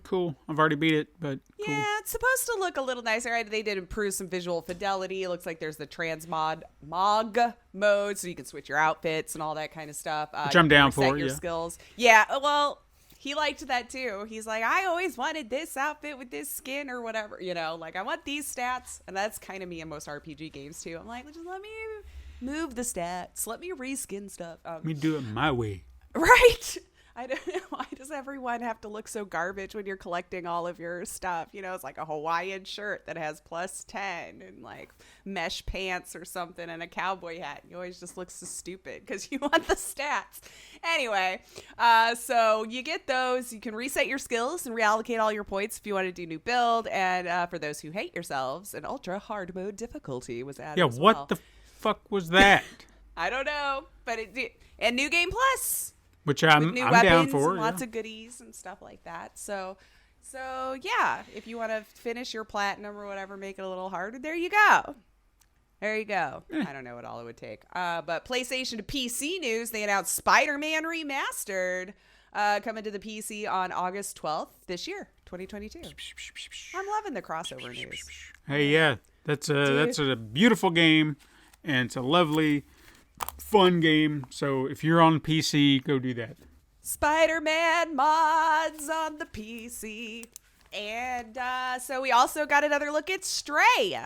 cool. I've already beat it, but cool. Yeah, it's supposed to look a little nicer. Right? They did improve some visual fidelity. It looks like there's the transmog mode, so you can switch your outfits and all that kind of stuff. Which I'm down reset for, your yeah. skills. Yeah, well, he liked that too. He's like, I always wanted this outfit with this skin or whatever. You know, like I want these stats. And that's kind of me in most RPG games too. I'm like, just let me move the stats. Let me reskin stuff. Let me do it my way. Right? I don't know. Why does everyone have to look so garbage when you're collecting all of your stuff? You know, it's like a Hawaiian shirt that has +10 and like mesh pants or something and a cowboy hat. You always just look so stupid because you want the stats. Anyway, so you get those. You can reset your skills and reallocate all your points if you want to do new build. And for those who hate yourselves, an ultra hard mode difficulty was added as well. What the fuck was that? I don't know, but and New Game Plus. Which With I'm new down weapons for. and lots of goodies and stuff like that. So yeah, if you want to finish your platinum or whatever, make it a little harder. There you go. There you go. I don't know what all it would take. But PlayStation to PC news, they announced Spider-Man Remastered coming to the PC on August 12th this year, 2022. I'm loving the crossover news. Hey, yeah, that's a beautiful game, and it's a lovely, fun game. So if you're on PC, go do that. Spider-Man mods on the PC. And so we also got another look at Stray.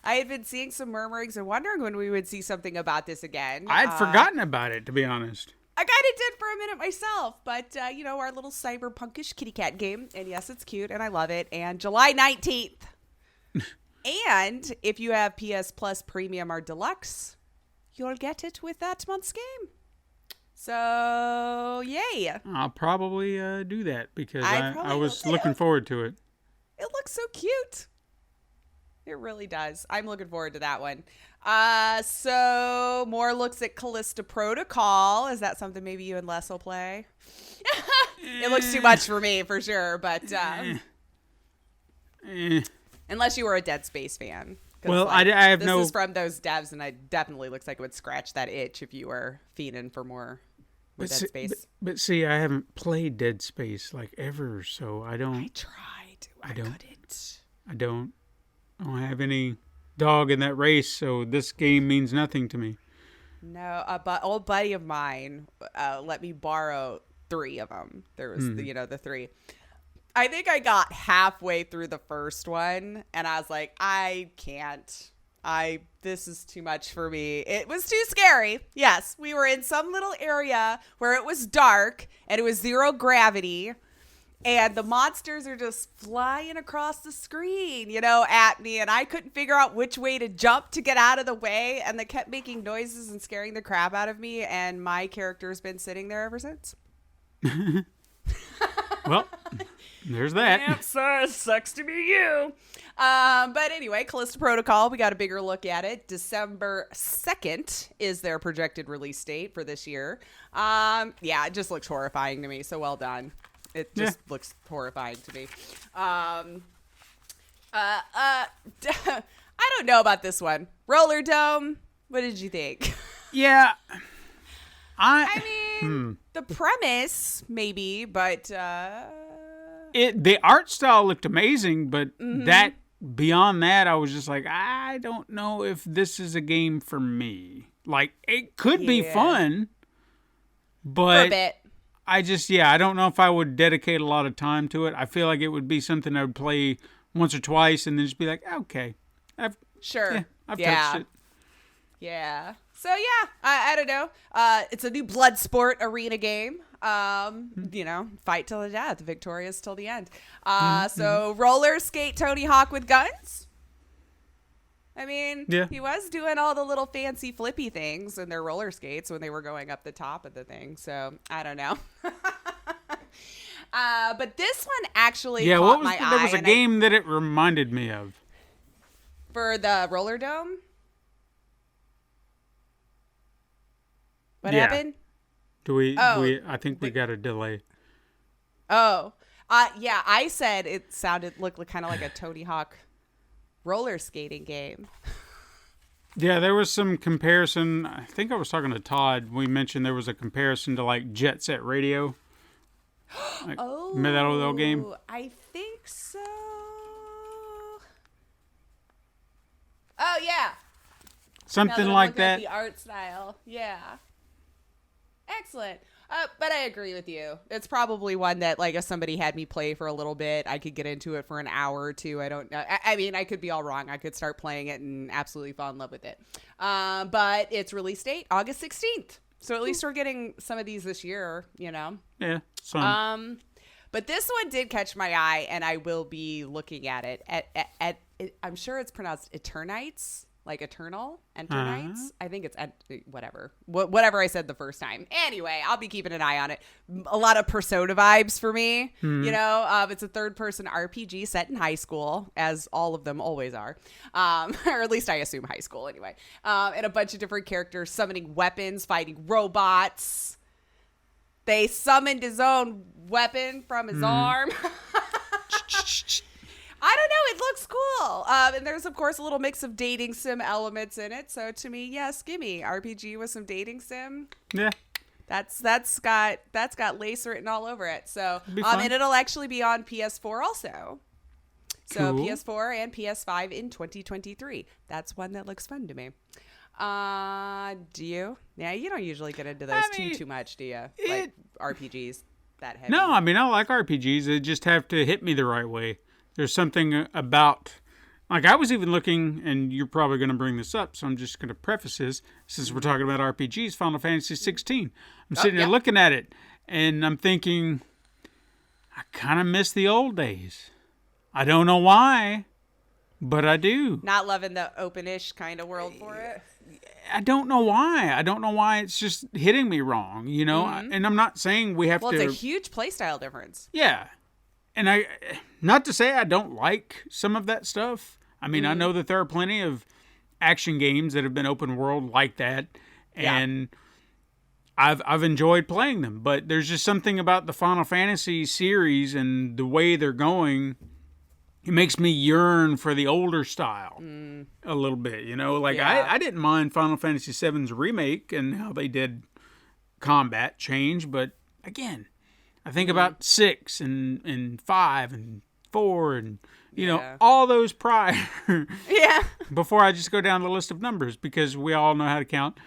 I had been seeing some murmurings and wondering when we would see something about this again. I'd forgotten about it, to be honest. I kind of did for a minute myself, but, you know, our little cyberpunkish kitty cat game. And yes, it's cute, and I love it. And July 19th. And if you have PS Plus Premium or Deluxe, you'll get it with that month's game. So, yay. I'll probably do that because I was will looking too. forward to it. It looks so cute. It really does. I'm looking forward to that one. So more looks at Callisto Protocol. Is that something maybe you and Les will play? It looks too much for me, for sure. But unless you were a Dead Space fan. Well, I have this is from those devs, and it definitely looks like it would scratch that itch if you were fiending for more with Dead Space. But see, I haven't played Dead Space like ever, so I don't. I tried. I couldn't. I don't have any dog in that race, so this game means nothing to me. No, but old buddy of mine let me borrow 3 of them. There was, the 3. I think I got halfway through the first one, and I was like, I can't. This is too much for me. It was too scary. Yes, we were in some little area where it was dark, and it was 0 gravity, and the monsters are just flying across the screen, at me, and I couldn't figure out which way to jump to get out of the way, and they kept making noises and scaring the crap out of me, and my character's been sitting there ever since. Well, there's that. Yep, so it sucks to be you. But anyway, Callisto Protocol, we got a bigger look at it. December 2nd is their projected release date for this year. It just looks horrifying to me, so well done. It just looks horrifying to me. I don't know about this one. Roller Dome, what did you think? Yeah. I mean, the premise, maybe, but The art style looked amazing, but that beyond that, I was just like, I don't know if this is a game for me. Like, it could be fun, but For a bit. I don't know if I would dedicate a lot of time to it. I feel like it would be something I would play once or twice and then just be like, okay, I've touched it. Yeah. So yeah, I don't know. It's a new Bloodsport arena game. Fight till the death, victorious till the end. So roller skate Tony Hawk with guns. I mean, he was doing all the little fancy flippy things in their roller skates when they were going up the top of the thing. So I don't know. But this one actually caught my eye. There was a game that it reminded me of. For the roller dome? What happened? I think we got a delay. Oh. Yeah, I said it looked kind of like a Tony Hawk roller skating game. Yeah, there was some comparison. I think I was talking to Todd. We mentioned there was a comparison to like Jet Set Radio. Remember that old game? I think so. Oh, yeah. Something Now that like I'm looking at that. the art style. Yeah. Excellent. But I agree with you. It's probably one that, like, if somebody had me play for a little bit, I could get into it for an hour or two. I don't know. I mean, I could be all wrong. I could start playing it and absolutely fall in love with it. But its release date, August 16th. So at least we're getting some of these this year, you know? Yeah. Some. But this one did catch my eye, and I will be looking at it. I'm sure it's pronounced Eternites. Like Eternal Enternites. I think it's whatever I said the first time. Anyway, I'll be keeping an eye on it. A lot of Persona vibes for me. You know, it's a third-person RPG set in high school, as all of them always are, or at least I assume high school anyway. And a bunch of different characters summoning weapons, fighting robots. They summoned his own weapon from his arm. I don't know. It looks cool. And there's, of course, a little mix of dating sim elements in it. So to me, yes, gimme RPG with some dating sim. Yeah. That's got lace written all over it. So and it'll actually be on PS4 also. So cool. PS4 and PS5 in 2023. That's one that looks fun to me. Do you? Yeah, you don't usually get into those too much, do you? Like RPGs that heavy. No, I mean, I like RPGs. They just have to hit me the right way. There's something about, like, I was even looking, and you're probably going to bring this up, so I'm just going to preface this, since we're talking about RPGs, Final Fantasy 16. I'm sitting there looking at it, and I'm thinking, I kind of miss the old days. I don't know why, but I do. Not loving the open-ish kind of world for it? I don't know why. I don't know why it's just hitting me wrong, you know? And I'm not saying we have to... Well, it's a huge playstyle difference. Yeah. And not to say I don't like some of that stuff. I mean, I know that there are plenty of action games that have been open world like that, and I've enjoyed playing them. But there's just something about the Final Fantasy series and the way they're going. It makes me yearn for the older style a little bit, you know. Like I didn't mind Final Fantasy VII's remake and how they did combat change, but again, I think about 6 and 5 and 4 and, you know, all those prior. Before I just go down the list of numbers, because we all know how to count.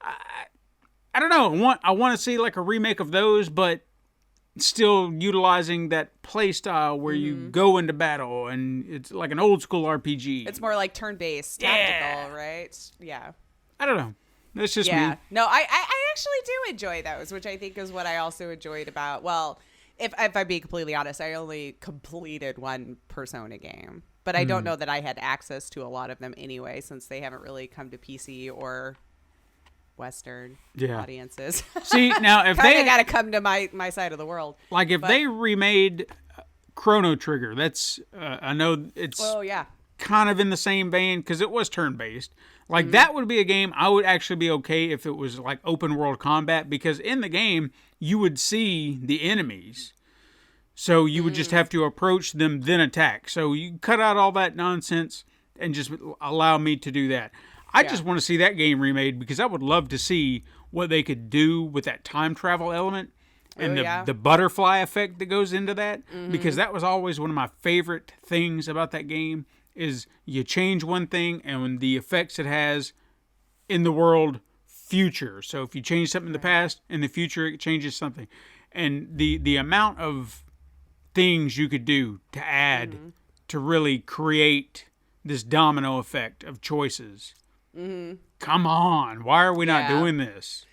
I don't know. I want to see like a remake of those, but still utilizing that play style where you go into battle and it's like an old school RPG. It's more like turn-based, tactical, right? Yeah. I don't know. That's just me. No, I actually do enjoy those, which I think is what I also enjoyed about, well, if I'm being completely honest, I only completed one Persona game. But I don't know that I had access to a lot of them anyway, since they haven't really come to PC or Western audiences. See, now if they got to come to my side of the world. Like if they remade Chrono Trigger, that's I know it's kind of in the same vein because it was turn-based. Like that would be a game I would actually be okay if it was like open world combat, because in the game you would see the enemies. So you would just have to approach them, then attack. So you cut out all that nonsense and just allow me to do that. I just want to see that game remade, because I would love to see what they could do with that time travel element and Oh, the butterfly effect that goes into that, because that was always one of my favorite things about that game, is you change one thing and when the effects it has in the world future. So if you change something in the past, in the future it changes something. And the amount of things you could do to add to really create this domino effect of choices. Come on, why are we not doing this?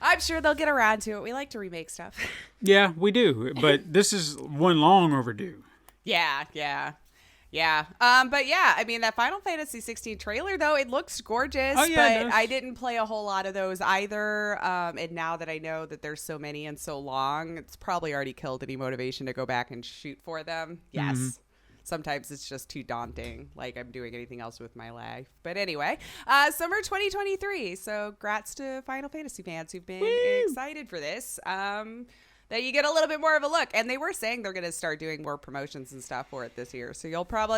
I'm sure they'll get around to it. We like to remake stuff. Yeah, we do, but this is one long overdue. Yeah. But yeah, I mean, that Final Fantasy 16 trailer, though, it looks gorgeous. Oh, yeah, it but does. I didn't play a whole lot of those either. And now that I know that there's so many and so long, it's probably already killed any motivation to go back and shoot for them. Yes. Sometimes it's just too daunting, like I'm doing anything else with my life. But anyway, summer 2023. So grats to Final Fantasy fans who've been excited for this. That you get a little bit more of a look. And they were saying they're going to start doing more promotions and stuff for it this year. So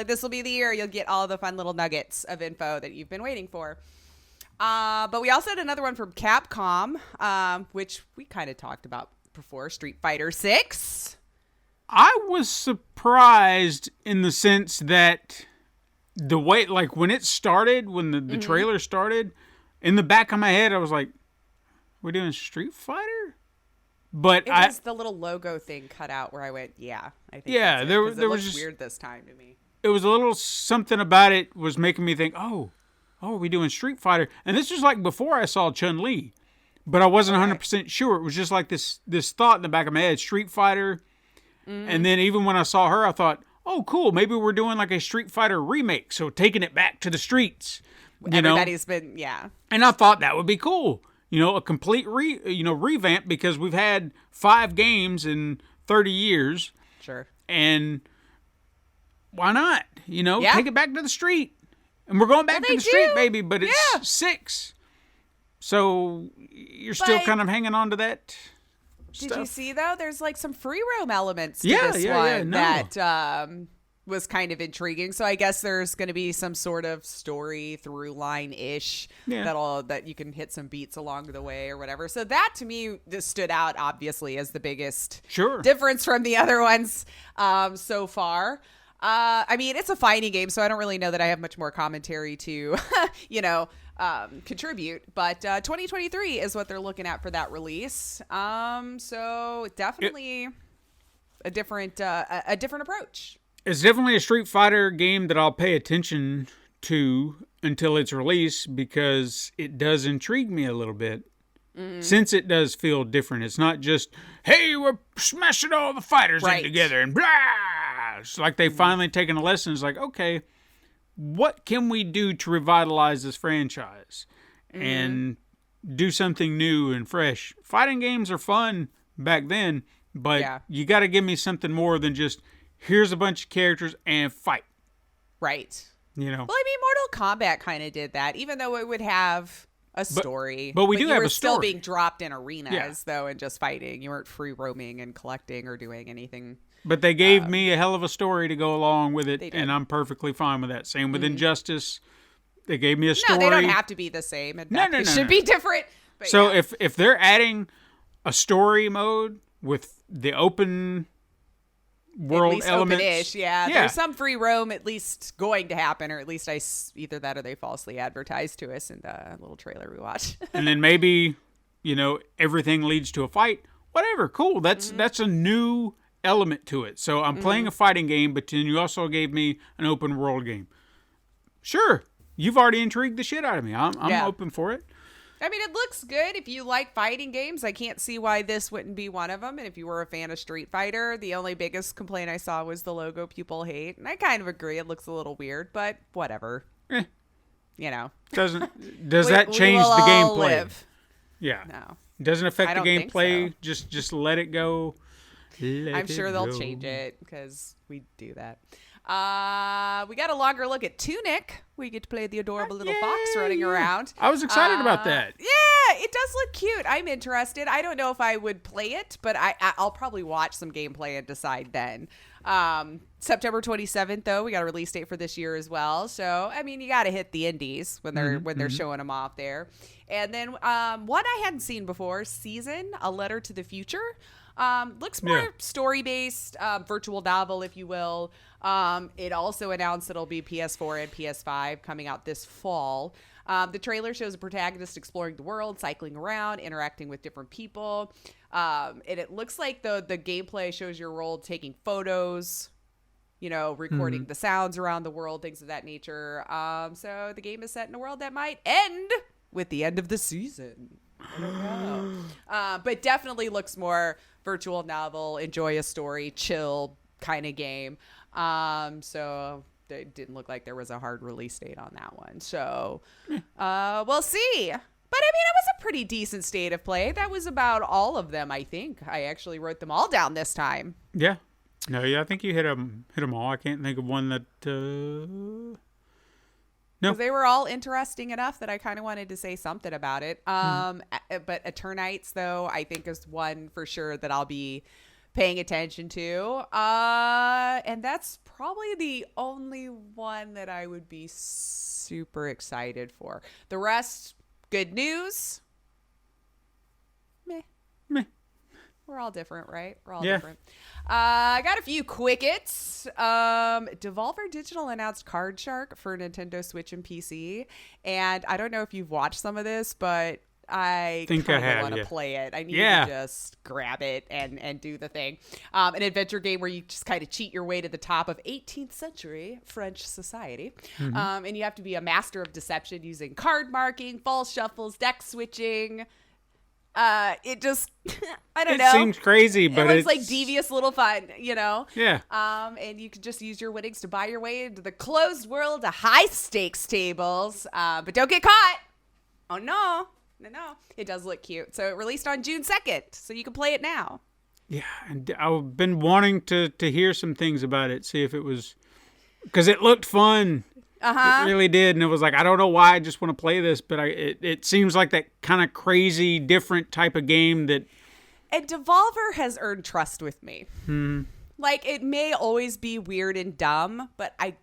this will be the year you'll get all the fun little nuggets of info that you've been waiting for. But we also had another one from Capcom, which we kind of talked about before, Street Fighter 6. I was surprised in the sense that the way, like when it started, when the trailer started, in the back of my head, I was like, we're doing Street Fighter? But It was the little logo thing cut out where I went, yeah, I think Yeah, that's there it, 'cause there it was looks just- weird this time to me. it was a little something about it was making me think, oh, are we doing Street Fighter? And this was like before I saw Chun-Li, but I wasn't 100% sure. It was just like this thought in the back of my head, Street Fighter. And then even when I saw her, I thought, oh, cool, maybe we're doing like a Street Fighter remake, so taking it back to the streets. Everybody's been, yeah. And I thought that would be cool. A complete revamp, because we've had 5 games in 30 years. Sure. And why not? Yeah. Take it back to the street. And we're going back to the street, baby, but it's Yeah. 6. So you're still But- kind of hanging on to that Did stuff. you see, though? There's like some free roam elements to Yeah, this yeah, one yeah, no. that was kind of intriguing. So I guess there's going to be some sort of story through line-ish Yeah. that you can hit some beats along the way or whatever. So that to me just stood out, obviously, as the biggest Sure. difference from the other ones so far. I mean, it's a fighting game, so I don't really know that I have much more commentary to, contribute. But 2023 is what they're looking at for that release. So definitely a different approach. It's definitely a Street Fighter game that I'll pay attention to until its release, because it does intrigue me a little bit. Since it does feel different. It's not just, hey, we're smashing all the fighters in together and blah. It's like they've finally taken a lesson. It's like, okay, what can we do to revitalize this franchise and do something new and fresh? Fighting games are fun back then, but you got to give me something more than just, here's a bunch of characters and fight. Right. Well, I mean, Mortal Kombat kind of did that, even though it would have a story. But we do you have were a still story. being dropped in arenas, though, and just fighting. You weren't free roaming and collecting or doing anything. But they gave me a hell of a story to go along with it, They did. and I'm perfectly fine with that. Same with Injustice. They gave me a No, story. they don't have to be the same. In fact, no, they no, should no. be different. But So yeah. if they're adding a story mode with the open world at least elements, open-ish, there's some free roam at least going to happen, or at least either that or they falsely advertised to us in the little trailer we watched. and then maybe everything leads to a fight. Whatever, cool. That's a new element to it. So I'm playing a fighting game, but then you also gave me an open world game. Sure, you've already intrigued the shit out of me. I'm open for it. I mean, it looks good. If you like fighting games, I can't see why this wouldn't be one of them. And if you were a fan of Street Fighter, the only biggest complaint I saw was the logo people hate. And I kind of agree. It looks a little weird, but whatever. Eh. Does that change we will the all gameplay? live. Yeah. No. Doesn't affect I the don't think gameplay. so. Just let it go. I'm sure they'll change it because we do that. We got a longer look at Tunic. We get to play the adorable little fox running around. I was excited about that. Yeah, it does look cute. I'm interested. I don't know if I would play it, but I'll probably watch some gameplay and decide then. September 27th, though, we got a release date for this year as well. So, I mean, you got to hit the indies when they're showing them off there. And then one I hadn't seen before, Season, A Letter to the Future. Looks more story-based, virtual novel, if you will. It also announced it'll be PS4 and PS5 coming out this fall. The trailer shows a protagonist exploring the world, cycling around, interacting with different people. And it looks like the gameplay shows your role taking photos, recording the sounds around the world, things of that nature. So the game is set in a world that might end with the end of the season. I don't know. But definitely looks more virtual novel, enjoy a story, chill kind of game. So it didn't look like there was a hard release date on that one. So we'll see. But I mean, it was a pretty decent state of play. That was about all of them, I think. I actually wrote them all down this time. Yeah. No, yeah, I think you hit them all. I can't think of one that... No. Because they were all interesting enough that I kind of wanted to say something about it. But Eternites, though, I think is one for sure that I'll be paying attention to. And that's probably the only one that I would be super excited for. The rest, good news. Meh. We're all different, right? We're all different. I got a few quickets. Devolver Digital announced Card Shark for Nintendo Switch and PC. And I don't know if you've watched some of this, but I think I have, want to play it. I need to just grab it and do the thing. An adventure game where you just kind of cheat your way to the top of 18th century French society. And you have to be a master of deception using card marking, false shuffles, deck switching. It just, I don't know. It seems crazy, but it looks like devious little fun, Yeah. And you can just use your winnings to buy your way into the closed world of high stakes tables. But don't get caught. Oh, no. No. It does look cute. So it released on June 2nd, so you can play it now. Yeah, and I've been wanting to hear some things about it, see if it was, because it looked fun. It really did, and it was like, I don't know why I just want to play this, but it seems like that kind of crazy, different type of game that... And Devolver has earned trust with me. Like, it may always be weird and dumb, but I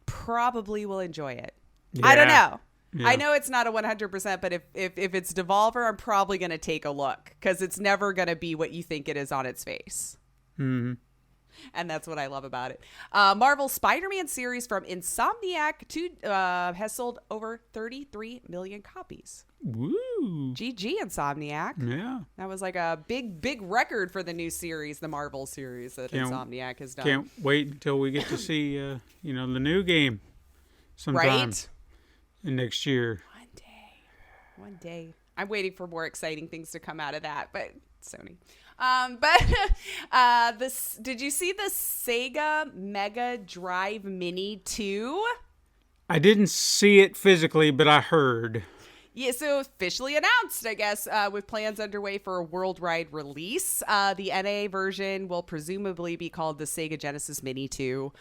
probably will enjoy it. Yeah. I don't know. Yeah. I know it's not a 100%, but if it's Devolver, I'm probably going to take a look, because it's never going to be what you think it is on its face. And that's what I love about it. Marvel's Spider-Man series from Insomniac has sold over 33 million copies. Woo! GG, Insomniac. Yeah. That was like a big record for the new series, the Marvel series that Insomniac has done. Can't wait until we get to see, the new game sometime next year. One day. I'm waiting for more exciting things to come out of that, but Sony. Did you see the Sega Mega Drive Mini 2? I didn't see it physically, but I heard. Yeah, so officially announced, I guess, with plans underway for a worldwide release. The NA version will presumably be called the Sega Genesis Mini 2.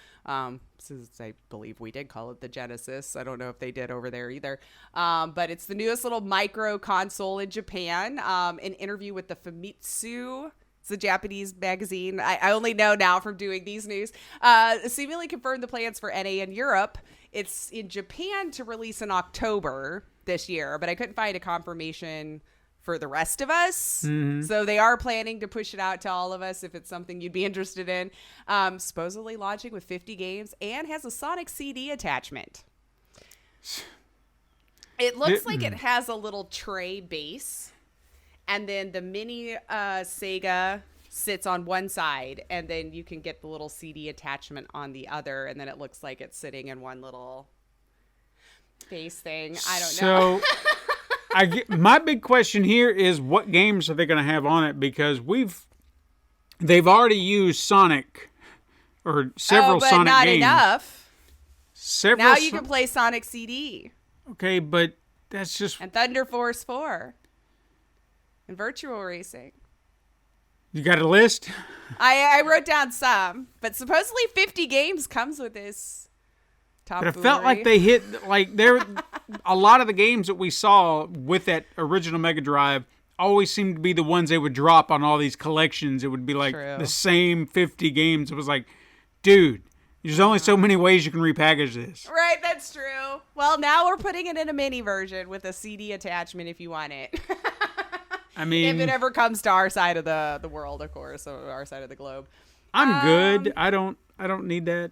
Since I believe we did call it the Genesis. I don't know if they did over there either. But it's the newest little micro console in Japan. An interview with the Famitsu, it's a Japanese magazine, I only know now from doing these news, seemingly confirmed the plans for NA in Europe. It's in Japan to release in October this year, but I couldn't find a confirmation for the rest of us. So they are planning to push it out to all of us if it's something you'd be interested in. Supposedly launching with 50 games and has a Sonic CD attachment. It looks like it has a little tray base, and then the mini Sega sits on one side, and then you can get the little CD attachment on the other, and then it looks like it's sitting in one little base thing. I don't know. My big question here is, what games are they going to have on it? Because they've already used Sonic, or several Sonic games. But not enough. Several. Now you can play Sonic CD. Okay, but that's just... And Thunder Force 4. And Virtual Racing. You got a list? I wrote down some, but supposedly 50 games comes with this. But it felt like they hit, like, there. A lot of the games that we saw with that original Mega Drive always seemed to be the ones they would drop on all these collections. It would be like True. the same 50 games. It was like, dude, there's only so many ways you can repackage this. Right, that's true. Well, now we're putting it in a mini version with a CD attachment if you want it. I mean, if it ever comes to our side of the world, of course, or our side of the globe. I'm good. I don't need that.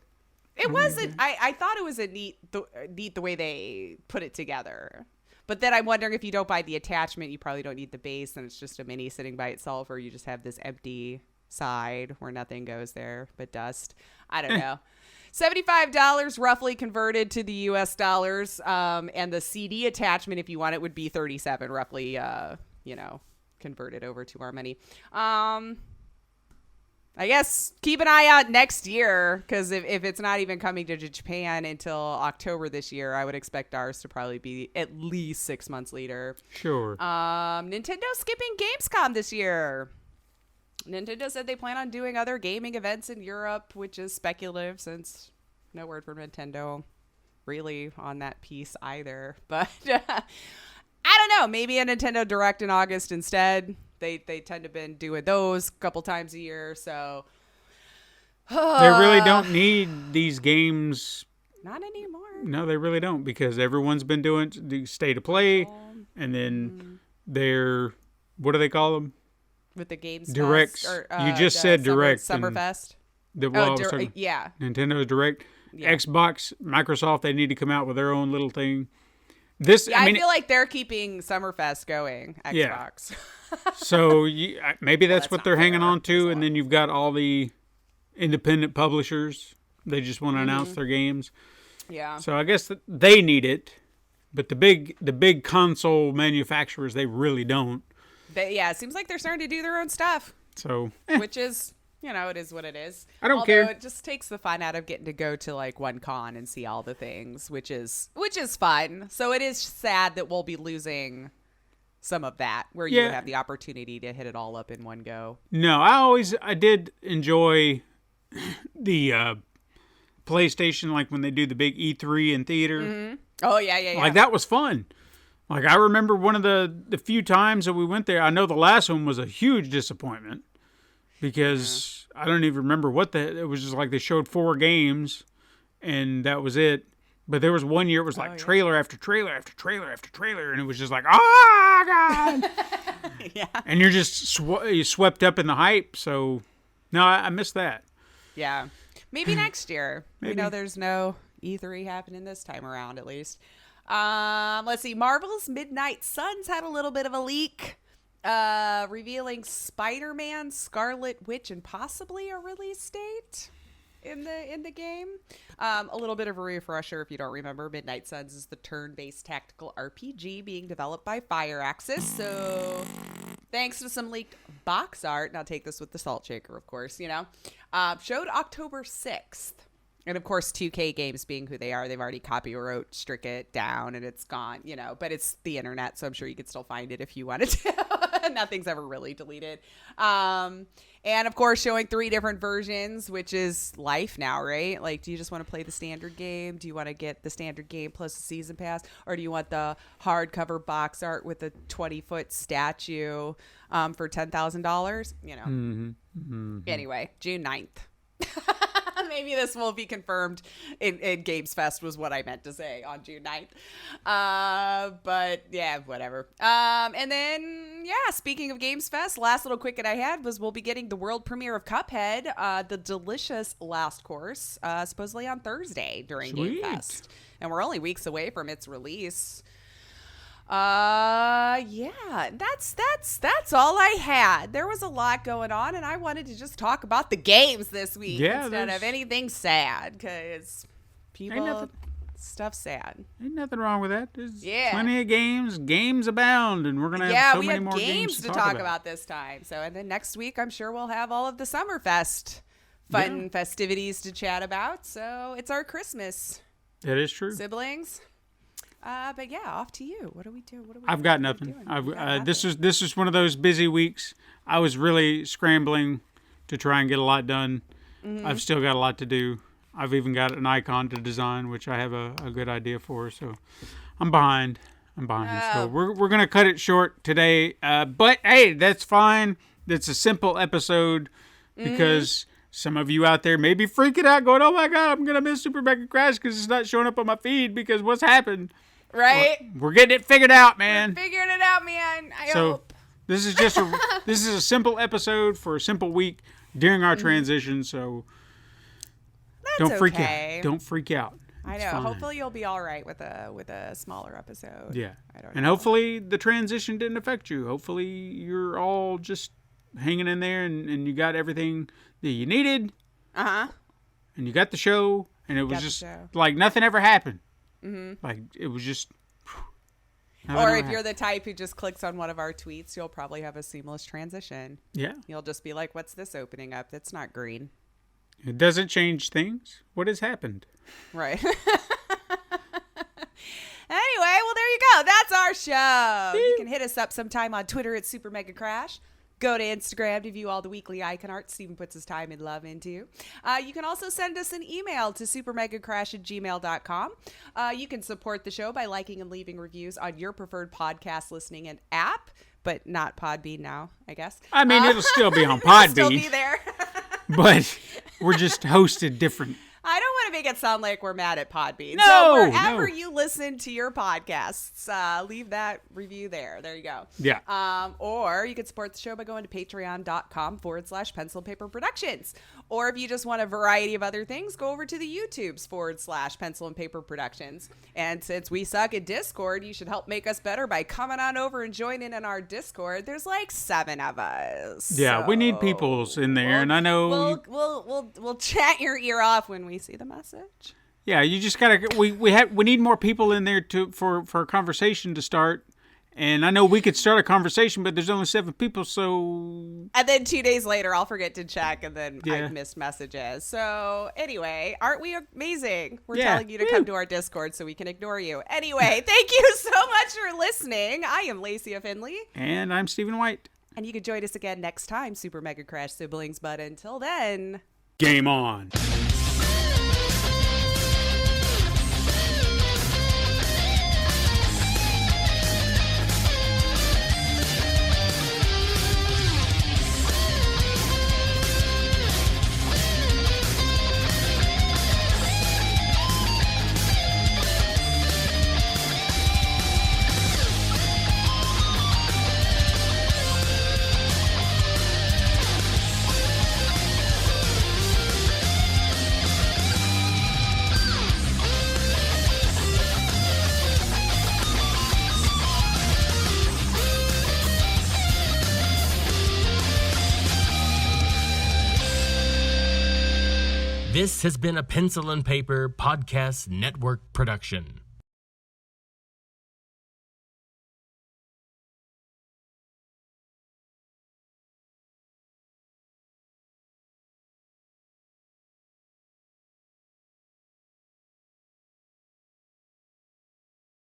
It wasn't. I thought it was a neat the way they put it together. But then I'm wondering if you don't buy the attachment, you probably don't need the base, and it's just a mini sitting by itself, or you just have this empty side where nothing goes there but dust. I don't know. $75 roughly converted to the US dollars, and the CD attachment, if you want it, would be $37 roughly. Converted over to our money. I guess keep an eye out next year, because if it's not even coming to Japan until October this year, I would expect ours to probably be at least 6 months later. Sure. Nintendo skipping Gamescom this year. Nintendo said they plan on doing other gaming events in Europe, which is speculative since no word from Nintendo really on that piece either. But I don't know. Maybe a Nintendo Direct in August instead. They tend to have been doing those a couple times a year, so they really don't need these games. Not anymore. No, they really don't, because everyone's been doing the state of play, and then they're, what do they call them? With the games directs. Fest, You just said direct. Summerfest. Yeah. Nintendo's direct. Yeah. Xbox, Microsoft, they need to come out with their own little thing. I feel like they're keeping Summerfest going. Xbox. Yeah. So maybe that's what they're hanging on to, and then you've got all the independent publishers. They just want to announce their games. Yeah. So I guess they need it, but the big console manufacturers, they really don't. It seems like they're starting to do their own stuff. So, which is, it is what it is. I don't care. It just takes the fun out of getting to go to like one con and see all the things, which is fun. So it is sad that we'll be losing some of that, where you would have the opportunity to hit it all up in one go. No, I did enjoy the PlayStation, like when they do the big E3 in theater. Mm-hmm. Oh yeah. Like that was fun. Like I remember one of the few times that we went there. I know the last one was a huge disappointment, because I don't even remember it was just like they showed 4 games and that was it. But there was one year it was like trailer after trailer after trailer after trailer, and it was just like, oh God. Yeah. And you're just swept up in the hype. So no, I missed that. Yeah. Maybe next year. Maybe. There's no E3 happening this time around, at least. Let's see. Marvel's Midnight Suns had a little bit of a leak, revealing Spider-Man, Scarlet Witch, and possibly a release date in the game. A little bit of a refresher if you don't remember. Midnight Suns is the turn-based tactical RPG being developed by Firaxis. So thanks to some leaked box art, and I'll take this with the salt shaker, of course, showed October 6th. And, of course, 2K Games being who they are, they've already copyright struck it down, and it's gone, but it's the internet, so I'm sure you could still find it if you wanted to. Nothing's ever really deleted. And, of course, showing 3 different versions, which is life now, right? Like, do you just want to play the standard game? Do you want to get the standard game plus the season pass? Or do you want the hardcover box art with a 20-foot statue for $10,000? Mm-hmm. Mm-hmm. Anyway, June 9th. Maybe this will be confirmed in Games Fest was what I meant to say on June 9th. But yeah, whatever. And then, speaking of Games Fest, last little quick that I had was we'll be getting the world premiere of Cuphead, the delicious last course, supposedly on Thursday during Sweet. Game Fest. And we're only weeks away from its release. That's all I had. There was a lot going on, and I wanted to just talk about the games this week instead of anything sad, because stuff's sad. Ain't nothing wrong with that. There's plenty of games abound, and we're gonna have so many more games to talk about this time. So, and then next week, I'm sure we'll have all of the Summerfest festivities to chat about. So it's our Christmas. That is true. Siblings. But off to you. What do we do? I've got nothing. This is one of those busy weeks. I was really scrambling to try and get a lot done. Mm-hmm. I've still got a lot to do. I've even got an icon to design, which I have a good idea for. So I'm behind. So we're going to cut it short today. But, hey, that's fine. It's a simple episode because some of you out there may be freaking out going, oh, my God, I'm going to miss Super Mega Crash because it's not showing up on my feed because what's happened? Right? Well, we're getting it figured out, man. We're figuring it out, man. I hope. This is just a simple episode for a simple week during our transition, so don't freak out. Don't freak out. I know. Hopefully you'll be all right with a smaller episode. Yeah. I don't know. And hopefully the transition didn't affect you. Hopefully you're all just hanging in there and you got everything that you needed. Uh-huh. And you got the show and it was just like nothing ever happened. Mm-hmm. Like it was just or if you're the type who just clicks on one of our tweets, you'll probably have a seamless transition. Yeah. You'll just be like, what's this opening up? That's not green. It doesn't change things. What has happened? Right. Anyway, well, there you go. That's our show. You can hit us up sometime on Twitter at Super Mega Crash. Go to Instagram to view all the weekly icon art Steven puts his time and love into. You can also send us an email to supermegacrash@gmail.com. You can support the show by liking and leaving reviews on your preferred podcast listening and app, but not Podbean now, I guess. I mean, it'll still be on Podbean. It'll still be there. But we're just hosted different. I don't want to make it sound like we're mad at Podbean. No, so wherever you listen to your podcasts, leave that review there. There you go. Yeah. Or you could support the show by going to patreon.com/Pencil and Paper Productions. Or if you just want a variety of other things, go over to the YouTubes /Pencil and Paper Productions. And since we suck at Discord, you should help make us better by coming on over and joining in our Discord. There's like 7 of us. Yeah, so we need peoples in there, and I know we'll chat your ear off when we see the message. Yeah, you just gotta. We need more people in there for a conversation to start. And I know we could start a conversation, but there's only 7 people, so. And then 2 days later, I'll forget to check, and then I've missed messages. So anyway, aren't we amazing? We're telling you to come to our Discord so we can ignore you. Anyway, thank you so much for listening. I am Lacey Finley. And I'm Stephen White. And you can join us again next time, Super Mega Crash siblings. But until then, game on. This has been a Pencil and Paper Podcast Network production.